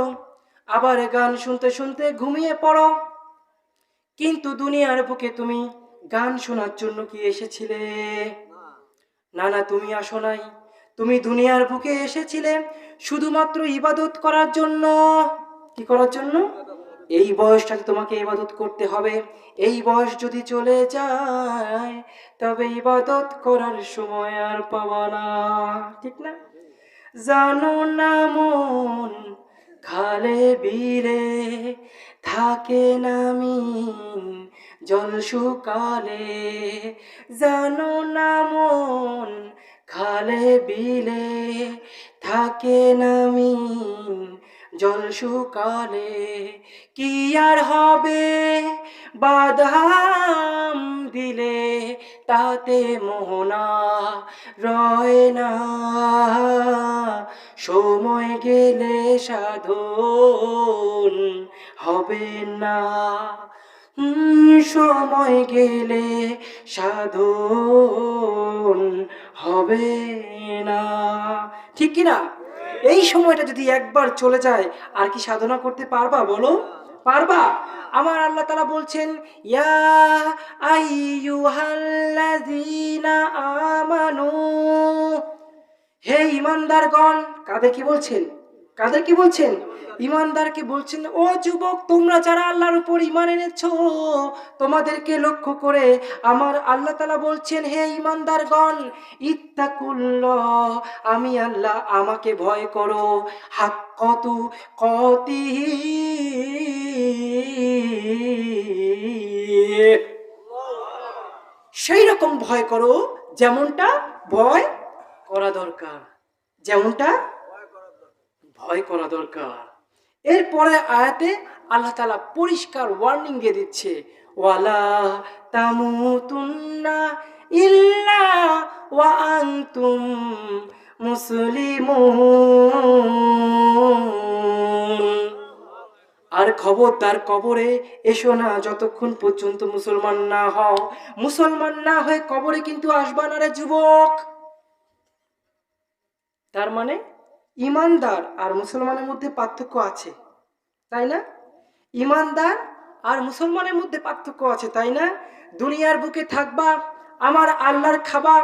আবার গান শুনতে শুনতে ঘুমিয়ে পড়ো। কিন্তু দুনিয়ার বুকে তুমি গান শোনার জন্য কি এসেছিলে? না না, তুমি আসো নাই। তুমি দুনিয়ার বুকে এসেছিলে শুধুমাত্র ইবাদত করার জন্য। কি করার জন্য? এই বয়সটাতে তোমাকে ইবাদত করতে হবে। এই বয়স যদি চলে যায় তবে ইবাদত করার সময় আর পাবা না, ঠিক না? জানো না মন খালে বিলে থাকে না মিন জল শুকালে। জানো না মন খালে বিলে থাকে না মিন জল শুকালে। কি আর হবে বাদাম দিলে তাতে মোহনা রয় না, সময় গেলে সাধন হবে না। সময় গেলে সাধন হবে না, ঠিক কি না? এই সময়টা যদি একবার চলে যায় আর কি সাধনা করতে পারবা বলো? পারবা? আমার আল্লাহ তাআলা বলছেন, ইয়া আইয়ুহাল্লাযীনা আমানু, হে ঈমানদারগণ। কাদের কি বলছেন? কাদের কি বলছেন? ঈমানদারকে বলছেন, ও যুবক, তোমরা যারা আল্লাহর উপর ঈমান এনেছো, তোমাদেরকে লক্ষ্য করে আমার আল্লাহ তাআলা বলছেন, হে ঈমানদারগণ, ইত্তাকুল্লাহ, আমি আল্লাহ, আমাকে ভয় করো, হাক্কাতু কতিহি, সেই রকম ভয় করো যেমনটা ভয় করা দরকার, যেমনটা ভয় করা দরকার। এরপরে আয়াতে আল্লাহ তাআলা পরিষ্কার ওয়ার্নিং দিয়ে দিচ্ছে, ওয়ালা তামুতুন্না ইল্লা ওয়া আনতুম মুসলিমুন। আর খবরদার কবরে এসো না যতক্ষণ পর্যন্ত মুসলমান না হও। মুসলমান না হয়ে কবরে কিন্তু আসবা না রে যুবক। তার মানে ইমানদার আর মুসলমানের মধ্যে পার্থক্য আছে, তাই না? ইমানদার আর মুসলমানের মধ্যে পার্থক্য আছে, তাই না? দুনিয়ার বুকে থাকবা, আমার আল্লাহর খাবা,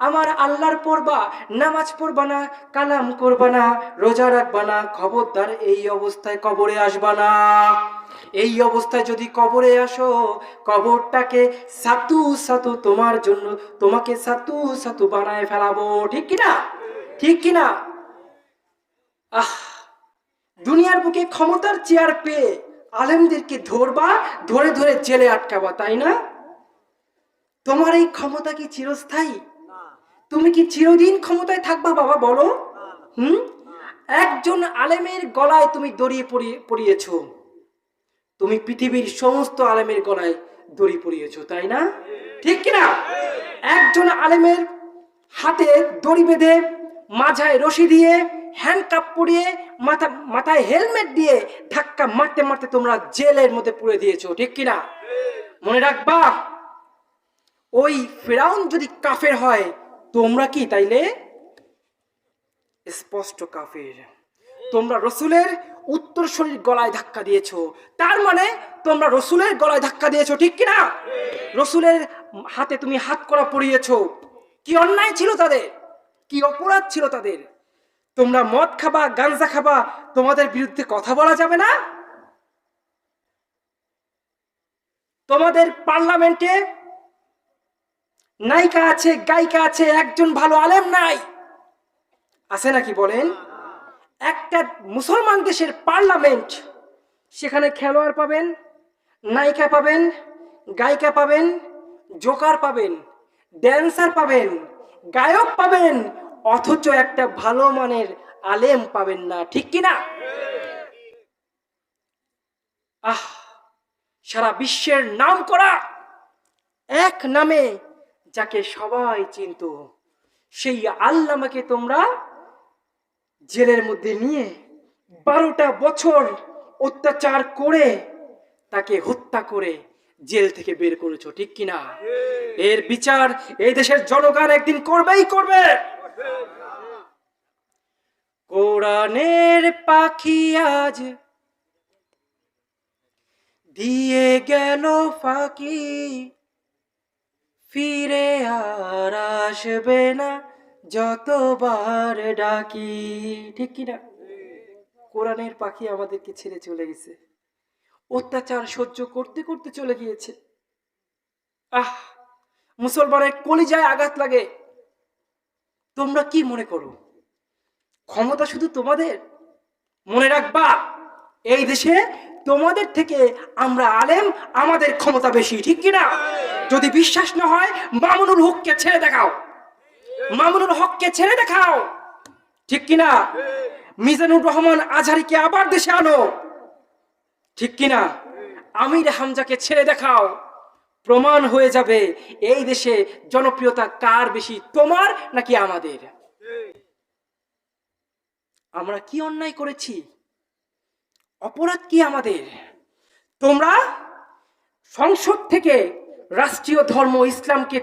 আমার আল্লাহর পড়বা, নামাজ পড়বা না, কালাম করবা না, রোজা রাখবা না, খবরদার এই অবস্থায় কবরে আসবা না। এই অবস্থায় যদি কবরে আসো, কবরটাকে সাতু সাতু তোমার জন্য, তোমাকে সাতু সাতু বানায় ফেলাবো, ঠিক কিনা? ঠিক কিনা? আহ, দুনিয়ার বুকে ক্ষমতার চেয়ার পেয়ে আলেমদেরকে ধরবা, ধরে ধরে জেলে আটকাবা, তাই না? তোমার এই ক্ষমতা কি চিরস্থায়ী? তুমি কি চিরদিন ক্ষমতায় থাকবা বাবা, বলো? হুম? একজন আলেমের গলায় তুমি দড়ি পরিয়েছ, তুমি পৃথিবীর সমস্ত আলেমের গলায় দড়ি পরিয়েছ, তাই না? ঠিক কিনা? একজন আলেমের হাতে দড়ি বেঁধে, মাথায় রশি দিয়ে, হ্যান্ডকাপ পরিয়ে, মাথায় হেলমেট দিয়ে ধাক্কা মারতে মারতে তোমরা জেলের মধ্যে পুরে দিয়েছো, ঠিক কিনা? মনে রাখবা, ওই ফিরাউন যদি কাফের হয়, তোমরা কি তাইলে স্পষ্ট কাফের। তোমরা রসুলের উত্তরসূরির গলায় ধাক্কা দিয়েছো, তার মানে তোমরা রসুলের গলায় ধাক্কা দিয়েছো, ঠিক কিনা? রসুলের হাতে তুমি হাত করা পরিয়েছো। কি অন্যায় ছিল তাদের, কি অপরাধ ছিল তাদের? তোমরা মদ খাবা, গাঞ্জা খাবা, তোমাদের বিরুদ্ধে কথা বলা যাবে না? তোমাদের পার্লামেন্টে নায়িকা আছে, গায়িকা আছে, একজন ভালো আলেম নাই, আছে নাকি বলেন? একটা মুসলমান দেশের পার্লামেন্ট, সেখানে খেলোয়াড় পাবেন, নায়িকা পাবেন, গায়িকা পাবেন, জোকার পাবেন, ড্যান্সার পাবেন, গায়ক পাবেন, অথচ একটা ভালো মানের আলেম পাবেন না, ঠিক কিনা? আহ, সারা বিশ্বের নাম করা এক নামে যাকে সবাই চিনত, সেই আল্লামাকে তোমরা জেলের মধ্যে নিয়ে 12টা বছর অত্যাচার করে তাকে হত্যা করে জেল থেকে বের করেছো, ঠিক কিনা? এর বিচার এই দেশের জনগণ একদিন করবেই করবে। কোরআনের পাখি আজ দিয়ে গেল ফাঁকি, ফিরে আর আসবে না যতবার ডাকি, ঠিক কিনা? কোরআনের পাখি আমাদেরকে ছেড়ে চলে গেছে, অত্যাচার সহ্য করতে করতে চলে গিয়েছে। আহ, মুসলমানের কলিজায় আঘাত লাগে। তোমরা কি মনে করো ক্ষমতা শুধু তোমাদের? মনে রাখবা, এই দেশে তোমাদের থেকে আমরা আলেম, আমাদের ক্ষমতা বেশি, ঠিক কিনা? যদি বিশ্বাস না হয় মামুনুল হককে ছেড়ে দেখাও, মামুনুল হককে ছেড়ে দেখাও, ঠিক কিনা? মিজানুর রহমান আজহারীকে আবার দেশে আনো, ঠিক কিনা? আমির হামজাকে ছেড়ে দেখাও, প্রমাণ হয়ে যাবে এই দেশে জনপ্রিয়তা কার বেশি, তোমার নাকি আমাদের। আমরা কি অন্যায় করেছি? অপরাধ কি আমাদের? তোমরা সংসদ থেকে রাষ্ট্রীয় ধর্ম ইসলামকে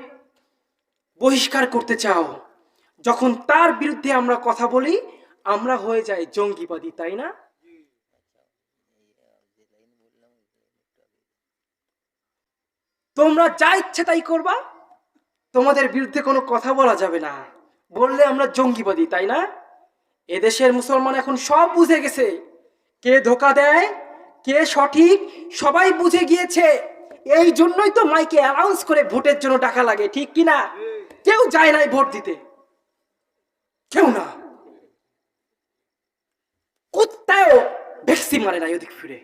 বহিষ্কার করতে চাও, যখন তার বিরুদ্ধে আমরা কথা বলি আমরা হয়ে যাই জঙ্গিবাদী, তাই না? তোমরা যা ইচ্ছে তাই করবা, তোমাদের বিরুদ্ধে কোনো কথা বলা যাবে না, বললে আমরা জঙ্গিবাদী, তাই না? এদেশের মুসলমান এখন সব বুঝে গেছে, কে ধোকা দেয় কে সঠিক সবাই বুঝে গিয়েছে। এই জন্যই তো মাইকে অ্যানাউন্স করে ভোটের জন্য টাকা লাগে, ঠিক কিনা? কেউ যায় নাই ভোট দিতে, কেউ না, কুত্তাও ভ্যাকসিন মারে নাই ওদিক ফিরে।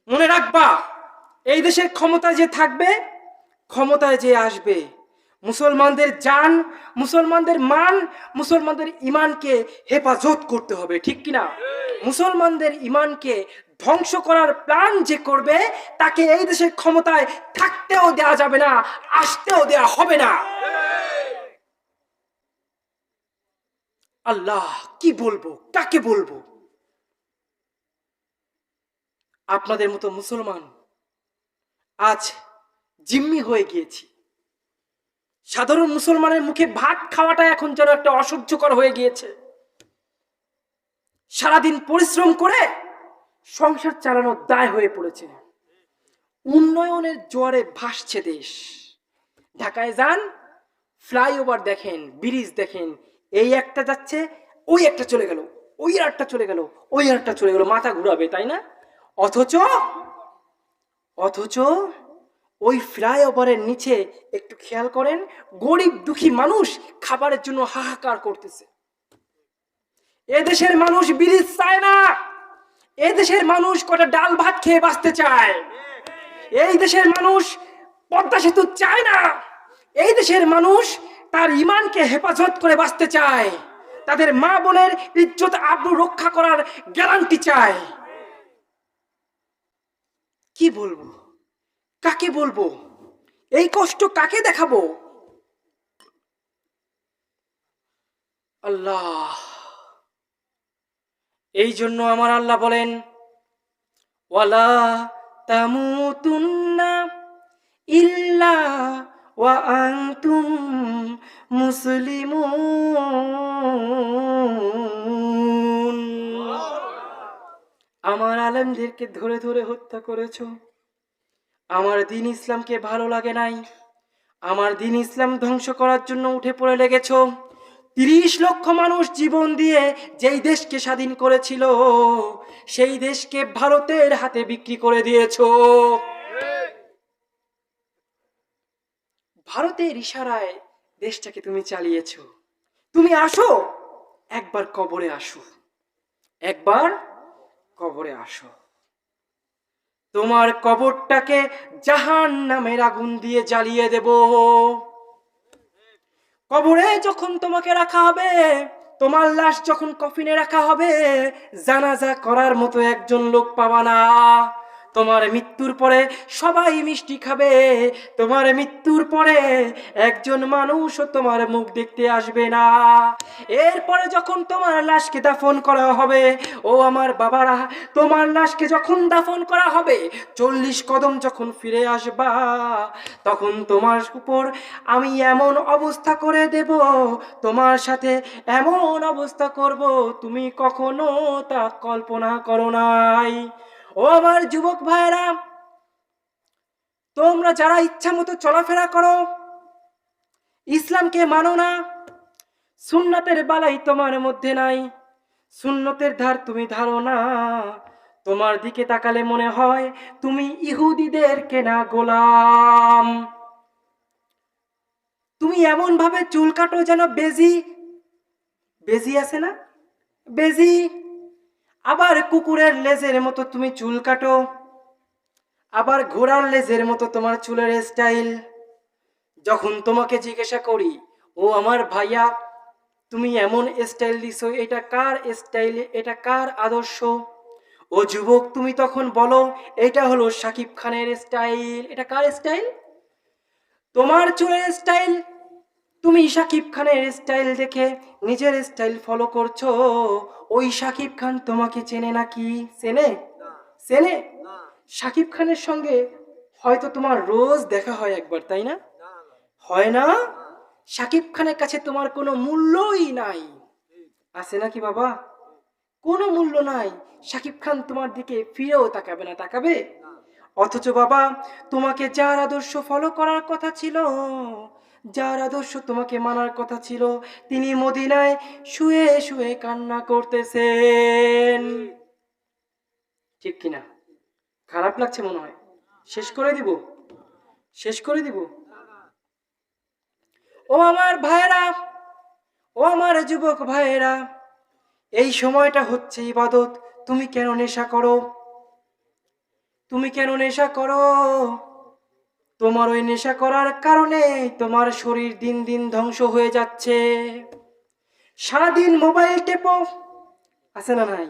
মনে রাখবা, এই দেশের ক্ষমতায় যে থাকবে, ক্ষমতায় যে আসবে, মুসলমানদের জান, মুসলমানদের মান, মুসলমানদের ইমানকে হেফাজত করতে হবে, ঠিক কিনা? মুসলমানদের ইমানকে ধ্বংস করার প্ল্যান যে করবে তাকে এই দেশের ক্ষমতায় থাকতেও দেওয়া যাবে না, আসতেও দেওয়া হবে না। আল্লাহ, কি বলবো, কাকে বলবো? আপনাদের মতো মুসলমান আজ জিম্মি হয়ে গিয়েছি। সাধারণ মুসলমানের মুখে ভাত খাওয়াটা এখন যেন একটা অসহ্যকর হয়ে গিয়েছে। সারাদিন পরিশ্রম করে সংসার চালানোর দায় হয়ে পড়েছে। উন্নয়নের জোয়ারে ভাসছে দেশ। ঢাকায় যান, ফ্লাইওভার দেখেন, ব্রিজ দেখেন, এই একটা যাচ্ছে, ওই একটা চলে গেল, ওই আর একটা চলে গেল, ওই আর একটা চলে গেল, মাথা ঘুরাবে, তাই না? অথচ অথচ ওই ফ্লাইওভারের নিচে একটু খেয়াল করেন, গরিব দুঃখী মানুষ খাবারের জন্য হাহাকার করতেছে। এদেশের মানুষ ব্রিজ চায় না, এদেশের মানুষ কটা ডাল ভাত খেয়ে বাঁচতে চায়। এই দেশের মানুষ পদ্মা সেতু চায় না, এই দেশের মানুষ তার ইমানকে হেফাজত করে বাঁচতে চায়, তাদের মা বোনের ইজ্জত আবরু রক্ষা করার গ্যারান্টি চায়। কি বলবো, কাকে বলবো, এই কষ্ট কাকে দেখাবো? আল্লাহ, এই জন্য আমার আল্লাহ বলেন, ওয়ালা তামুতুন্না ইল্লা ওয়া আনতুম মুসলিমুন। আমার আলেমদেরকে ধরে ধরে হত্যা করেছো, আমার দ্বীন ইসলামকে ভালো লাগে নাই, আমার দ্বীন ইসলাম ধ্বংস করার জন্য উঠে পড়ে লেগেছো। 30 লক্ষ মানুষ জীবন দিয়ে যেই দেশকে স্বাধীন করেছিল, সেই দেশকে ভারতের হাতে বিক্রি করে দিয়েছো। ভারতের ইশারায় দেশটাকে তুমি চালিয়েছো। তুমি আসো, একবার কবরে আসো, একবার কবরে আসো। তোমার কবরটাকে জাহান্নামের আগুন দিয়ে জ্বালিয়ে দেব। কবরে যখন তোমাকে রাখা হবে, তোমার লাশ যখন কফিনে রাখা হবে, জানাজা করার মতো একজন লোক পাবা না। তোমার মৃত্যুর পরে সবাই মিষ্টি খাবে, তোমার মৃত্যুর পরে একজন মানুষও তোমার মুখ দেখতে আসবে না। এরপরে যখন তোমার লাশকে দাফন করা হবে, ও আমার বাবারা, তোমার লাশকে যখন দাফন করা হবে, 40 কদম যখন ফিরে আসবা, তখন তোমার উপর আমি এমন অবস্থা করে দেব, তোমার সাথে এমন অবস্থা করব, তুমি কখনো তা কল্পনা করো নাই। ও আমার যুবক ভাইরা, তোমরা যারা ইচ্ছা মতো চলাফেরা করো, ইসলামকে মানো না, সুন্নাতের বালাই তোমার মধ্যে নাই, সুন্নতের ধার তুমি ধারো না, তোমার দিকে তাকালে মনে হয় তুমি ইহুদিদের কেনা গোলাম। তুমি এমন ভাবে চুল কাটো যেন বেজি, বেজি আছে না, বেজি। আবার কুকুরের লেজের মতো তুমি চুল কাটো, আবার ঘোড়ার লেজের মতো তোমার চুলের স্টাইল। যখন তোমাকে জিজ্ঞাসা করি, ও আমার ভাইয়া, তুমি এমন স্টাইল দিছো, এটা কার স্টাইল, এটা কার আদর্শ? ও যুবক, তুমি তখন বলো, এটা হলো শাকিব খানের স্টাইল। এটা কার স্টাইল? তোমার চুলের স্টাইল। তুমি শাকিব খানের স্টাইল দেখে নিজের স্টাইল ফলো করছো। ওই শাকিব খান তোমাকে চেনে নাকি? চেনে? চেনে? শাকিব খানের সঙ্গে হয়তো তোমার রোজ দেখা হয় একবার, তাই না? হয় না? শাকিব খানের কাছে তোমার কোনো মূল্যই নাই, আছে নাকি বাবা? কোনো মূল্য নাই। শাকিব খান তোমার দিকে ফিরেও তাকাবে না, তাকাবে? অথচ বাবা, তোমাকে যার আদর্শ ফলো করার কথা ছিল, যার আদর্শ তোমাকে মানার কথা ছিল, তিনি মদিনায় শুয়ে শুয়ে কান্না করতেছেন। ঠিক কিনা? খারাপ লাগছে মনে হয়? শেষ করে দিব, শেষ করে দিব। ও আমার ভাইয়েরা, ও আমার যুবক ভাইয়েরা, এই সময়টা হচ্ছে ইবাদত। তুমি কেন নেশা করো? তুমি কেন নেশা করো? তোমার ওই নেশা করার কারণে তোমার শরীর দিন দিন ধ্বংস হয়ে যাচ্ছে। সারাদিন মোবাইল টেপো, আছে না নাই?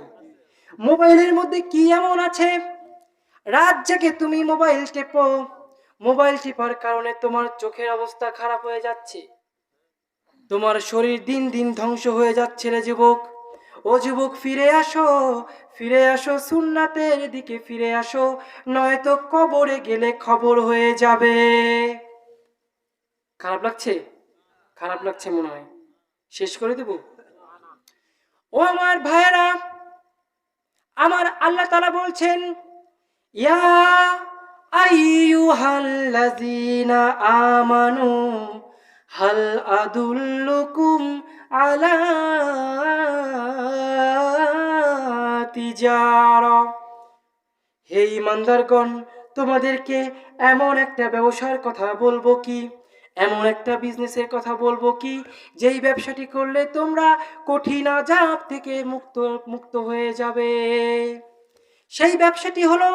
মোবাইলের মধ্যে কি এমন আছে? রাত জেগে তুমি মোবাইল টেপো, মোবাইল টিপার কারণে তোমার চোখের অবস্থা খারাপ হয়ে যাচ্ছে, তোমার শরীর দিন দিন ধ্বংস হয়ে যাচ্ছে রে যুবক। ও যুবক, ফিরে আসো, ফিরে আসো, সুন্নাতের দিকে ফিরে আসো, নয়তো কবরে গেলে খবর হয়ে যাবে। খারাপ লাগছে? খারাপ লাগছে মনে হয়? শেষ করে দেব? ও আমার ভাইয়েরা, আমার আল্লাহ তাআলা বলছেন, ইয়া আইয়ুহাল্লাযীনা আমানু হাল আদুল্লুকুম আলা তিজারা। হে ঈমানদারগণ, তোমাদেরকে এমন একটা ব্যবসার কথা বলবো কি, এমন একটা বিজনেসের কথা বলবো কি, যেই ব্যবসাটি করলে তোমরা কঠিন আযাব থেকে মুক্ত মুক্ত হয়ে যাবে। সেই ব্যবসাটি হলো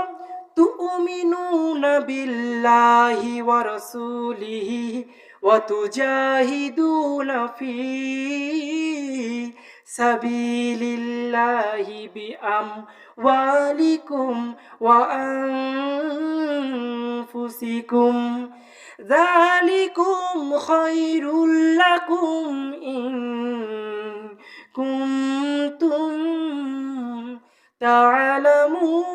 তুমিনুনা বিল্লাহি ওয়া রাসূলিহি ওয়া তুজাহিদুনা ফি সাবিলিল্লাহি বিআমওয়ালিকুম ওয়া আনফুসিকুম, যালিকুম খায়রুল লাকুম ইন কুনতুম তা'লামুন।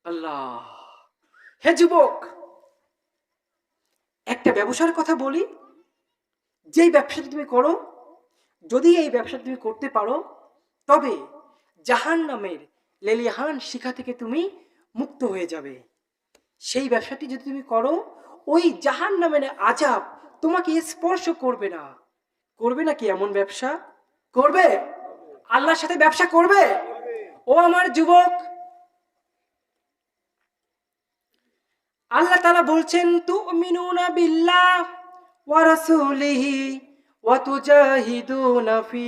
আল্লাহ। হে যুবক, একটা ব্যবসার কথা বলি, যেই ব্যবসাটা তুমি করো, যদি এই ব্যবসাটা তুমি করতে পারো, তবে জাহান্নামের লেলিহান শিখা থেকে তুমি মুক্ত হয়ে যাবে। সেই ব্যবসাটি যদি তুমি করো, ওই জাহান্নামের আযাব তোমাকে স্পর্শ করবে না। করবে নাকি এমন ব্যবসা? করবে? আল্লাহর সাথে ব্যবসা করবে? ও আমার যুবক, আল্লাহ তাআলা বলছেন, তুমিনুনা বিল্লাহ ওয়া রাসূলিহি ওয়া তুজাহিদুনা ফি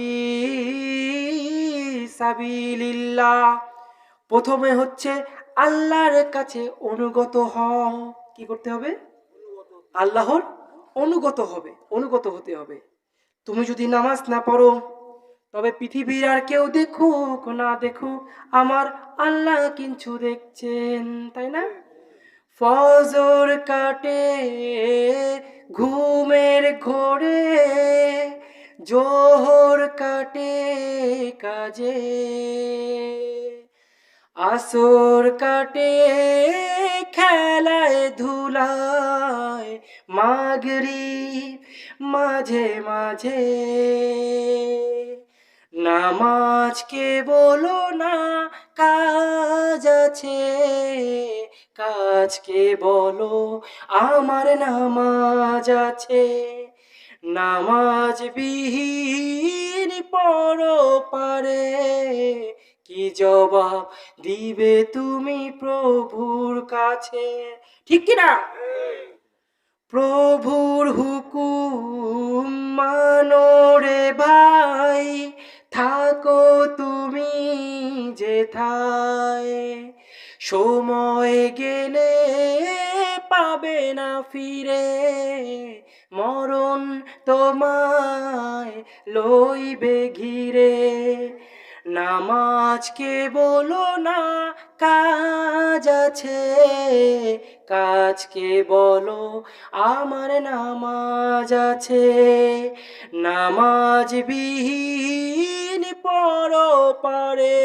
সাবিলিল্লাহ। প্রথমে হচ্ছে আল্লাহর কাছে অনুগত হও। কি করতে হবে? আল্লাহর অনুগত হতে হবে। তুমি যদি নামাজ না পড়ো, তবে পৃথিবীর আর কেউ দেখুক না দেখুক, আমার আল্লাহ কিছু দেখছেন, তাই না? ফজর কাটে ঘুমের ঘোরে, জোহর কাটে কাজে, আসর কাটে খেলায় ধুলায়, মাগরিব মাঝে মাঝে। নামাজকে বলো না কাজ আছে, কাজকে বলো আমার নামাজ আছে। নামাজ বিহীন পরপারে কি জবাব দিবে তুমি প্রভুর কাছে? ঠিক কিনা? প্রভুর হুকুম মানো রে ভাই, থাকো তুমি যেথায়, সময় গেলে পাবে না ফিরে, মরণ তোমায় লইবে ঘিরে। নামাজকে বলো না কাজ আছে, কাজকে বলো আমার নামাজ আছে। নামাজ বিহীন পরপারে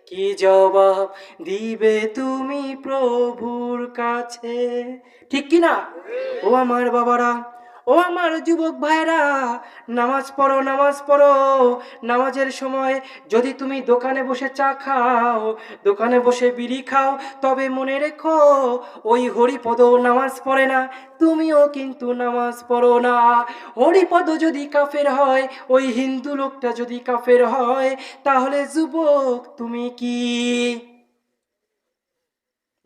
কি জবাব দিবে তুমি প্রভুর কাছে? ঠিক কিনা? ও আমার বাবারা, ও আমার যুবক ভাইরা, নামাজ পড়ো, নামাজ পড়ো। নামাজের সময় যদি তুমি দোকানে বসে চা খাও, দোকানে বসে বিড়ি খাও, তবে মনে রেখো ওই হরিপদ নামাজ পড়ে না, তুমিও কিন্তু নামাজ পড়ো না। হরিপদ যদি কাফের হয়, ওই হিন্দু লোকটা যদি কাফের হয়, তাহলে যুবক তুমি কি?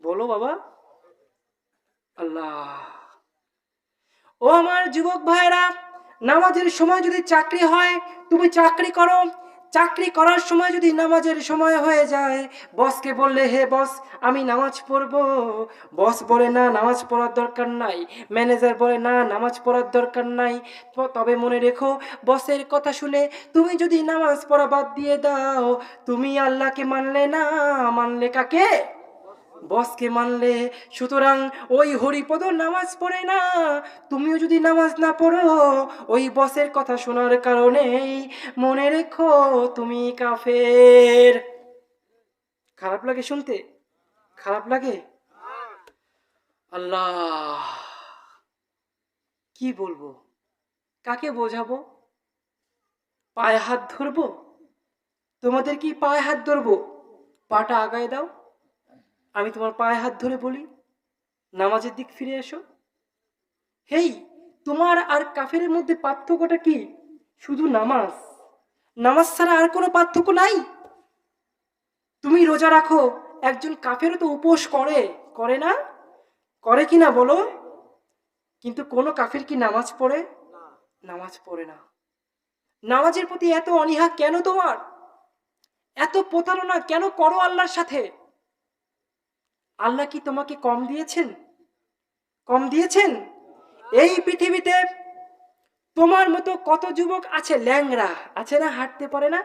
বলো বাবা। আল্লাহ। ও আমার যুবক ভাইরা, নামাজের সময় যদি চাকরি হয়, তুমি চাকরি করো। চাকরি করার সময় যদি নামাজের সময় হয়ে যায়, বসকে বললে হে বস আমি নামাজ পড়বো, বস বলে না নামাজ পড়ার দরকার নাই, ম্যানেজার বলে না নামাজ পড়ার দরকার নাই, তবে মনে রেখো বসের কথা শুনে তুমি যদি নামাজ পড়া বাদ দিয়ে দাও, তুমি আল্লাহকে মানলে না, মানলে কাকে? বসকে মানলে। সুতরাং ওই হরিপদ নামাজ পড়ে না, তুমিও যদি নামাজ না পড়ো ওই বসের কথা শোনার কারণেই, মনে রেখো তুমি কাফের। খারাপ লাগে শুনতে? খারাপ লাগে? আল্লাহ, কি বলবো? কাকে বোঝাবো? পায়ে হাত ধরবো? তোমাদের কি পায়ে হাত ধরবো? পাটা আগায় দাও, আমি তোমার পায়ে হাত ধরে বলি নামাজের দিক ফিরে এসো। হেই, তোমার আর কাফেরের মধ্যে পার্থক্যটা কি? শুধু নামাজ। নামাজ ছাড়া আর কোনো পার্থক্য নাই। তুমি রোজা রাখো, একজন কাফেরও তো উপোস করে, করে না? করে কি না বলো? কিন্তু কোনো কাফের কি নামাজ পড়ে? নামাজ পড়ে না। নামাজের প্রতি এত অনীহা কেন তোমার? এত প্রতারণা কেন করো আল্লাহর সাথে? আল্লাহ কি তোমাকে কম দিয়েছেন? কম দিয়েছেন? এই পৃথিবীতে তোমার মতো কত যুবক আছে ল্যাংড়া, আছে না? হাঁটতে পারে না,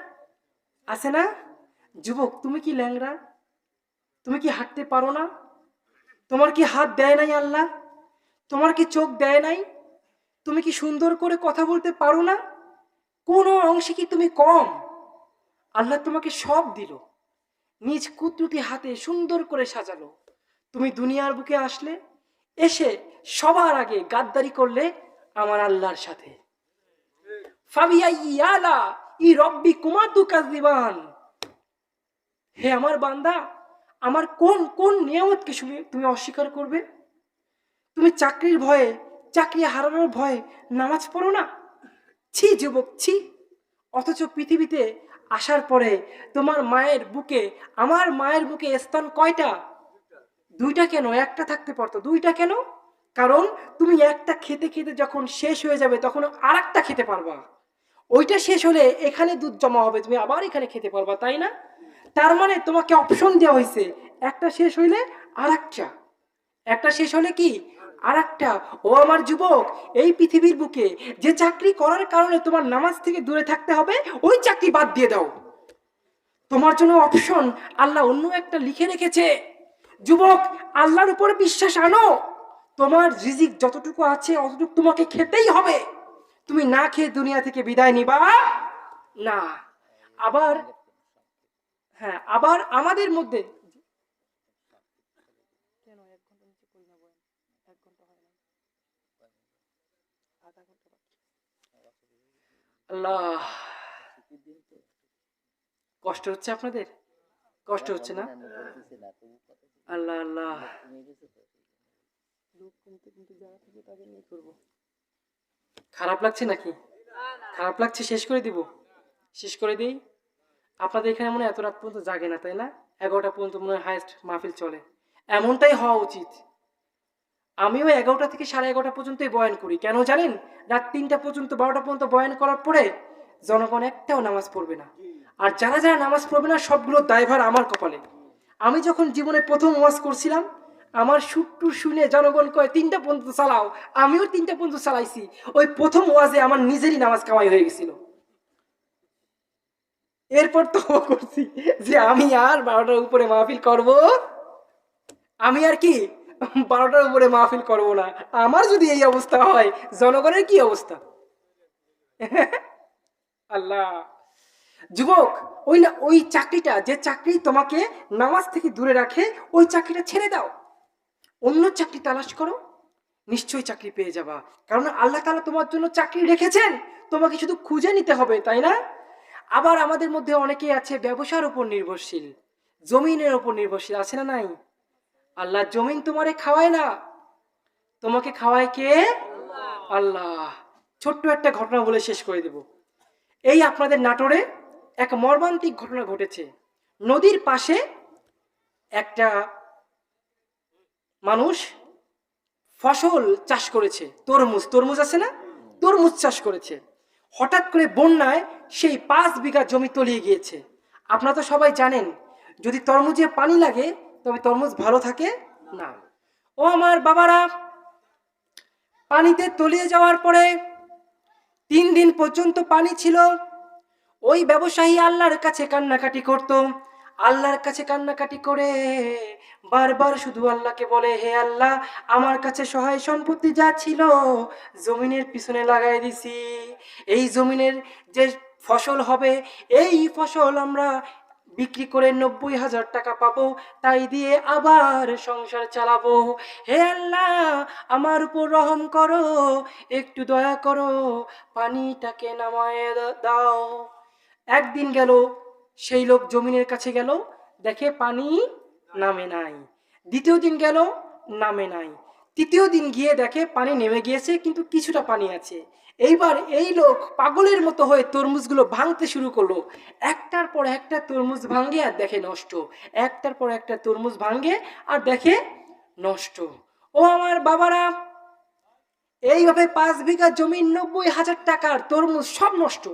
আছে না? যুবক তুমি কি ল্যাংড়া? তুমি কি হাঁটতে পারো না? তোমার কি হাত দেয় নাই আল্লাহ? তোমার কি চোখ দেয় নাই? তুমি কি সুন্দর করে কথা বলতে পারো না? কোনো অংশে কি তুমি কম? আল্লাহ তোমাকে সব দিল, নিজ কুদরতি হাতে সুন্দর করে সাজালো। তুমি দুনিয়ার বুকে আসলে, এসে সবার আগে গাদ্দারি করলে আমার আল্লাহর সাথে। ফাবিআইয়ি আলা ই রব্বিকুমা তুকাযযিবান। হে আমার বান্দা, আমার কোন কোন নিয়ামতকে তুমি অস্বীকার করবে? তুমি চাকরির ভয়ে, চাকরি হারানোর ভয়ে নামাজ পড়ো না? ছি যুবক, ছি। অথচ পৃথিবীতে আসার পরে তোমার মায়ের বুকে, আমার মায়ের বুকে স্তন কয়টা? দুইটা কেন? একটা থাকতে পারতো, দুইটা কেন? কারণ তুমি একটা খেতে খেতে যখন শেষ হয়ে যাবে তখন আর একটা খেতে পারবা। ওইটা শেষ হলে এখানে দুধ জমা হবে, তুমি আবার এখানে খেতে পারবা, তাই না? তার মানে তোমাকে অপশন দেওয়া হয়েছে, একটা শেষ হইলে আর একটা, একটা শেষ হলে কি আর একটা, ও আমার যুবক, এই পৃথিবীর বুকে যে চাকরি করার কারণে তোমার নামাজ থেকে দূরে থাকতে হবে, ওই চাকরি বাদ দিয়ে দাও। তোমার জন্য অপশন আল্লাহ অন্য একটা লিখে রেখেছে। যুবক, আল্লাহর উপরে বিশ্বাস আনো। তোমার রিজিক যতটুকু আছে অতটুকু তোমাকে খেতেই হবে। তুমি না খেয়ে দুনিয়া থেকে বিদায় নিবা না। আবার হ্যাঁ, আবার আমাদের মধ্যে আল্লাহ, কষ্ট হচ্ছে আপনাদের? কষ্ট হচ্ছে না? আল্লাহ আল্লাহ, খারাপ লাগছে নাকি? খারাপ লাগছে? শেষ করে দিব? শেষ করে দিই। আপনাদের এখানে মনে হয় এত রাত পর্যন্ত জাগে না, তাই না? 11টা পর্যন্ত মনে হয় হায়েস্ট মাহফিল চলে। এমনটাই হওয়া উচিত। আমিও 11টা থেকে 11:30 পর্যন্তই বয়ান করি। কেন জানেন? রাত 3টা পর্যন্ত, 12টা পর্যন্ত বয়ান করার পরে জনগণ একটাও নামাজ পড়বে না। আর যারা যারা নামাজ পড়বে না সবগুলো দায়ভার আমার কপালে। আমি যখন জীবনে প্রথম ওয়াজ করছিলাম, আমার সুট্টু শুনে জনগণ কয় 3টা পর্যন্ত চালাও, আমিও 3টা পর্যন্ত চালাইছি। ওই প্রথম ওয়াজে আমার নিজেরই নামাজ কামাই হয়ে গেছিল। এরপর তো করছি যে আমি আর 12টার উপরে মাহফিল করব, আমি আর কি 12টার উপরে মাহফিল করব না। আমার যদি এই অবস্থা হয়, জনগণের কি অবস্থা? আল্লাহ, যুবক, ওই না ওই চাকরিটা, যে চাকরি তোমাকে নামাজ থেকে দূরে রাখে, ওই চাকরিটা ছেড়ে দাও, অন্য চাকরি তালাশ করো, নিশ্চয়ই চাকরি পেয়ে যাবা। কারণ আল্লাহ তাআলা তোমার জন্য চাকরি রেখেছেন, তোমাকে শুধু খুঁজে নিতে হবে, তাই না? আবার আমাদের মধ্যে অনেকেই আছে ব্যবসার উপর নির্ভরশীল, জমিনের উপর নির্ভরশীল, আছে না নাই? আল্লাহ জমিন তোমারে খাওয়ায় না, তোমাকে খাওয়ায় কে? আল্লাহ। ছোট্ট একটা ঘটনা বলে শেষ করে দেব। এই আপনাদের নাটোরে এক মর্মান্তিক ঘটনা ঘটেছে। নদীর পাশে একটা মানুষ ফসল চাষ করেছে, তরমুজ, তরমুজ আছে না, তরমুজ চাষ করেছে। হঠাৎ করে বন্যায় সেই 5 বিঘা জমি তলিয়ে গিয়েছে। আপনারা তো সবাই জানেন, যদি তরমুজে পানি লাগে তবে তরমুজ ভালো থাকে না। ও আমার বাবারা, পানিতে তলিয়ে যাওয়ার পরে 3 দিন পর্যন্ত পানি ছিল। ওই ব্যবসায়ী আল্লাহর কাছে কান্নাকাটি করত। আল্লাহর কাছে কান্নাকাটি করে বারবার শুধু আল্লাহকে বলে, হে আল্লাহ, আমার কাছে সহায় সম্পত্তি যা ছিল জমিনের পিছনে লাগাই দিছি। এই জমিনের যে ফসল হবে, এই ফসল আমরা বিক্রি করে 90,000 টাকা পাবো, তাই দিয়ে আবার সংসার চালাবো। হে আল্লাহ, আমার উপর রহম করো, একটু দয়া করো, পানিটাকে নামায় দাও। একদিন গেল, সেই লোক জমিনের কাছে গেল, দেখে পানি নামে নাই। দ্বিতীয় দিন গেল, নামে নাই। তৃতীয় দিন গিয়ে দেখে পানি নেমে গিয়েছে, কিন্তু কিছুটা পানি আছে। এইবার এই লোক পাগলের মতো হয়ে তরমুজগুলো ভাঙতে শুরু করলো। একটার পর একটা তরমুজ ভাঙে আর দেখে নষ্ট, একটার পর একটা তরমুজ ভাঙে আর দেখে নষ্ট। ও আমার বাবারা, এইভাবে 5 বিঘা জমি, 90,000 টাকার তরমুজ সব নষ্ট।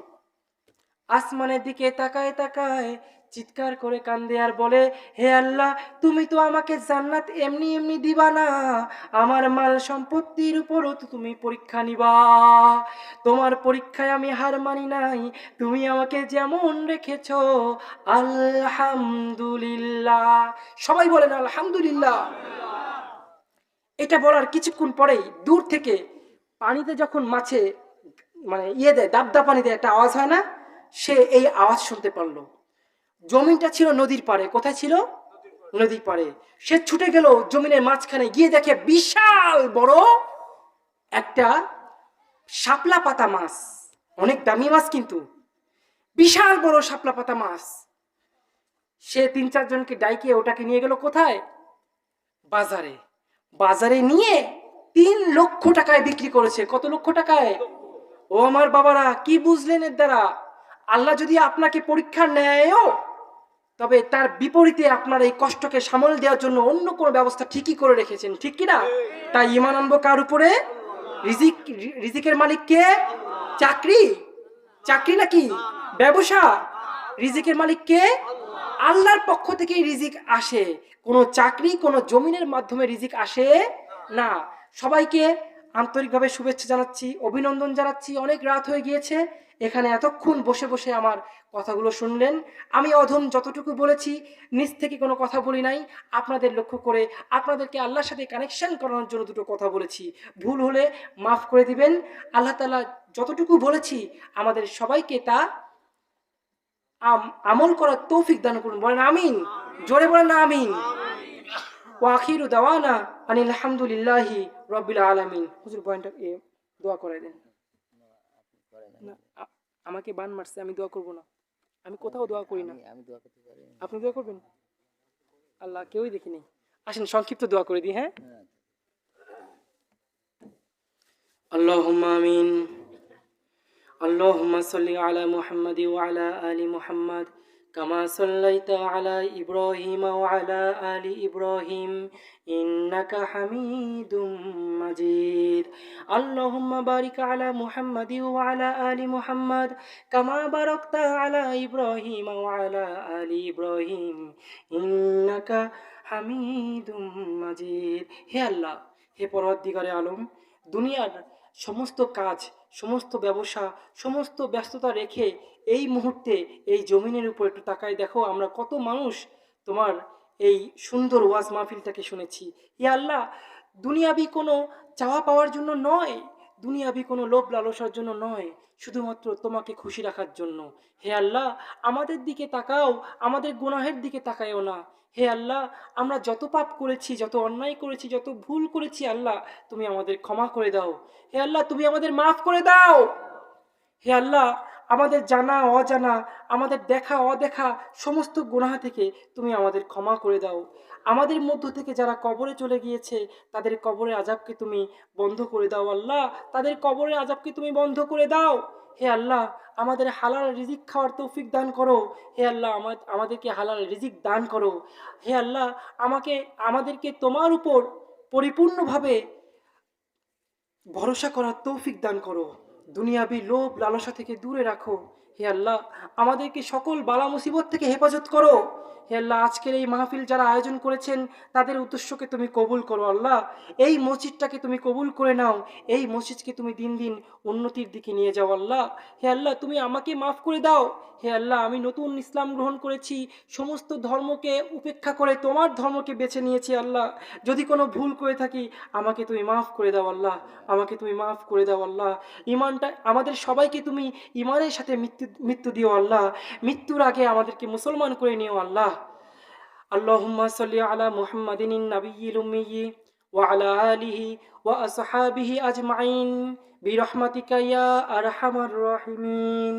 আসমানের দিকে তাকায় তাকায় চিৎকার করে কান্দে আর বলে, হে আল্লাহ, তুমি তো আমাকে জান্নাত এমনি এমনি দিবা না, আমার মাল সম্পত্তির উপরও তো তুমি পরীক্ষা নিবা। তোমার পরীক্ষায় আমি হার মানি নাই, তুমি আমাকে যেমন রেখেছো আলহামদুলিল্লাহ। সবাই বলেন আলহামদুলিল্লাহ। এটা বলার কিছুক্ষণ পরেই দূর থেকে পানিতে যখন মাছে মানে দেয়, দাবদা পানিতে একটা আওয়াজ হয় না, সে এই আওয়াজ শুনতে পারলো। জমিনটা ছিল নদীর পাড়ে। কোথায় ছিল? নদীর পাড়ে। সে ছুটে গেল জমিনের মাঝখানে, গিয়ে দেখে বিশাল বড় একটা শাপলা পাতা মাছ, অনেক দামি মাছ, কিন্তু বিশাল বড় শাপলা পাতা মাছ। সে 3-4 জনকে ডাইকে ওটাকে নিয়ে গেল কোথায়? বাজারে। বাজারে নিয়ে 3 লক্ষ টাকায় বিক্রি করেছে। কত লক্ষ টাকায়? ও আমার বাবারা, কি বুঝলেন এর দ্বারা? আল্লাহ যদি আপনাকে পরীক্ষা নেয়ও, তবে তার বিপরীতে আপনার এই কষ্টকে সামাল দেওয়ার জন্য অন্য কোনো ব্যবস্থা ঠিকই করে রেখেছেন, ঠিক কিনা? তাই ঈমান আনবো কার উপরে? রিজিকের মালিক কে? চাকরি? চাকরি নাকি ব্যবসা? রিজিকের মালিক কে? আল্লাহর পক্ষ থেকেই রিজিক আসে। কোনো চাকরি, কোনো জমিনের মাধ্যমে রিজিক আসে না। সবাইকে আন্তরিকভাবে শুভেচ্ছা জানাচ্ছি, অভিনন্দন জানাচ্ছি। অনেক রাত হয়ে গিয়েছে, এখানে এতক্ষণ বসে বসে আমার কথাগুলো শুনলেন। আমি অধম যতটুকু বলেছি, নিজ থেকে কোনো কথা বলি নাই, আপনাদের লক্ষ্য করে আপনাদেরকে আল্লাহর সাথে কানেকশন করানোর জন্য দুটো কথা বলেছি। ভুল হলে মাফ করে দিবেন। আল্লাহ তাআলা যতটুকু বলেছি আমাদের সবাইকে তা আমল করার তৌফিক দান করুন। বলেন আমিন, জোরে বলেন না আমিন। ওয়া আখিরু দাওয়ানা আনিল হামদুলিল্লাহি রাব্বিল আলামিন। হুজুর পয়েন্টটা দোয়া করে দেন। না, আমাকে বান মারছে, আমি দোয়া করব না। আমি কোথাও দোয়া করি না। আমি দোয়া করতে পারি। আপনি দোয়া করবেন? আল্লাহ, কেউই দেখিনি। আসেন সংক্ষিপ্ত দোয়া করে দিই। হ্যাঁ, আল্লাহুম্মা আমিন। اللهم صل على محمد وعلى آل محمد كما صليت على إبراهيم وعلى آل إبراهيم إنك حميد مجيد اللهم بارك على محمد وعلى آل محمد كما باركت على إبراهيم وعلى آل إبراهيم إنك حميد مجيد হে আল্লাহ, হে পরওয়ারদিগারে আলম, দুনিয়ার সমস্ত কাজ, সমস্ত ব্যবসা, সমস্ত ব্যস্ততা রেখে এই মুহূর্তে এই জমিনের উপর একটু তাকায় দেখো, আমরা কত মানুষ তোমার এই সুন্দর ওয়াজ মাহফিলটাকে শুনেছি। হে আল্লাহ, দুনিয়াবি কোনো চাওয়া পাওয়ার জন্য নয়, দুনিয়াবি কোনো লোভ লালসার জন্য নয়, শুধুমাত্র তোমাকে খুশি রাখার জন্য। হে আল্লাহ, আমাদের দিকে তাকাও, আমাদের গুনাহের দিকে তাকায়ও না। হে আল্লাহ, আমরা যত পাপ করেছি, যত অন্যায় করেছি, যত ভুল করেছি, আল্লাহ তুমি আমাদের ক্ষমা করে দাও। হে আল্লাহ, তুমি আমাদের মাফ করে দাও। হে আল্লাহ, আমাদের জানা অজানা, আমাদের দেখা অদেখা সমস্ত গুনাহ থেকে তুমি আমাদের ক্ষমা করে দাও। আমাদের মধ্য থেকে যারা কবরে চলে গিয়েছে, তাদের কবরের আযাবকে তুমি বন্ধ করে দাও। আল্লাহ, তাদের কবরের আযাবকে তুমি বন্ধ করে দাও। হে আল্লাহ, আমাদের হালাল রিজিক খাওয়ার তৌফিক দান করো। হে আল্লাহ, আমাদেরকে হালাল রিজিক দান করো। হে আল্লাহ, আমাদেরকে তোমার উপর পরিপূর্ণভাবে ভরসা করার তৌফিক দান করো। দুনিয়াবি লোভ লালসা থেকে দূরে রাখো। হে আল্লাহ, আমাদেরকে সকল বালা মুসিবত থেকে হেফাজত করো। হে আল্লাহ, আজকের এই মাহফিল যারা আয়োজন করেছেন, তাদের উদ্দেশ্যকে তুমি কবুল করো। আল্লাহ, এই মসজিদটাকে তুমি কবুল করে নাও, এই মসজিদকে তুমি দিন দিন উন্নতির দিকে নিয়ে যাও। আল্লাহ, হে আল্লাহ, তুমি আমাকে মাফ করে দাও। হে আল্লাহ, আমি নতুন ইসলাম গ্রহণ করেছি, সমস্ত ধর্মকে উপেক্ষা করে তোমার ধর্মকে বেছে নিয়েছি। আল্লাহ, যদি কোনো ভুল করে থাকি আমাকে তুমি মাফ করে দাও। আল্লাহ, আমাকে তুমি মাফ করে দাও। আল্লাহ, ইমানটা আমাদের সবাইকে তুমি ইমানের সাথে মৃত্যু দিও। আল্লাহ, মৃত্যুর আগে আমাদেরকে মুসলমান করে নিও। আল্লাহ, আল্লাহুম্মা সাল্লি আলা মুহাম্মাদিন নাবিয়্যিল উম্মিয়্যি ওয়া আলা আলিহি ওয়া আসহাবিহি আজমাইন বিরহমাতিকা ইয়া আরহামার রাহিমিন।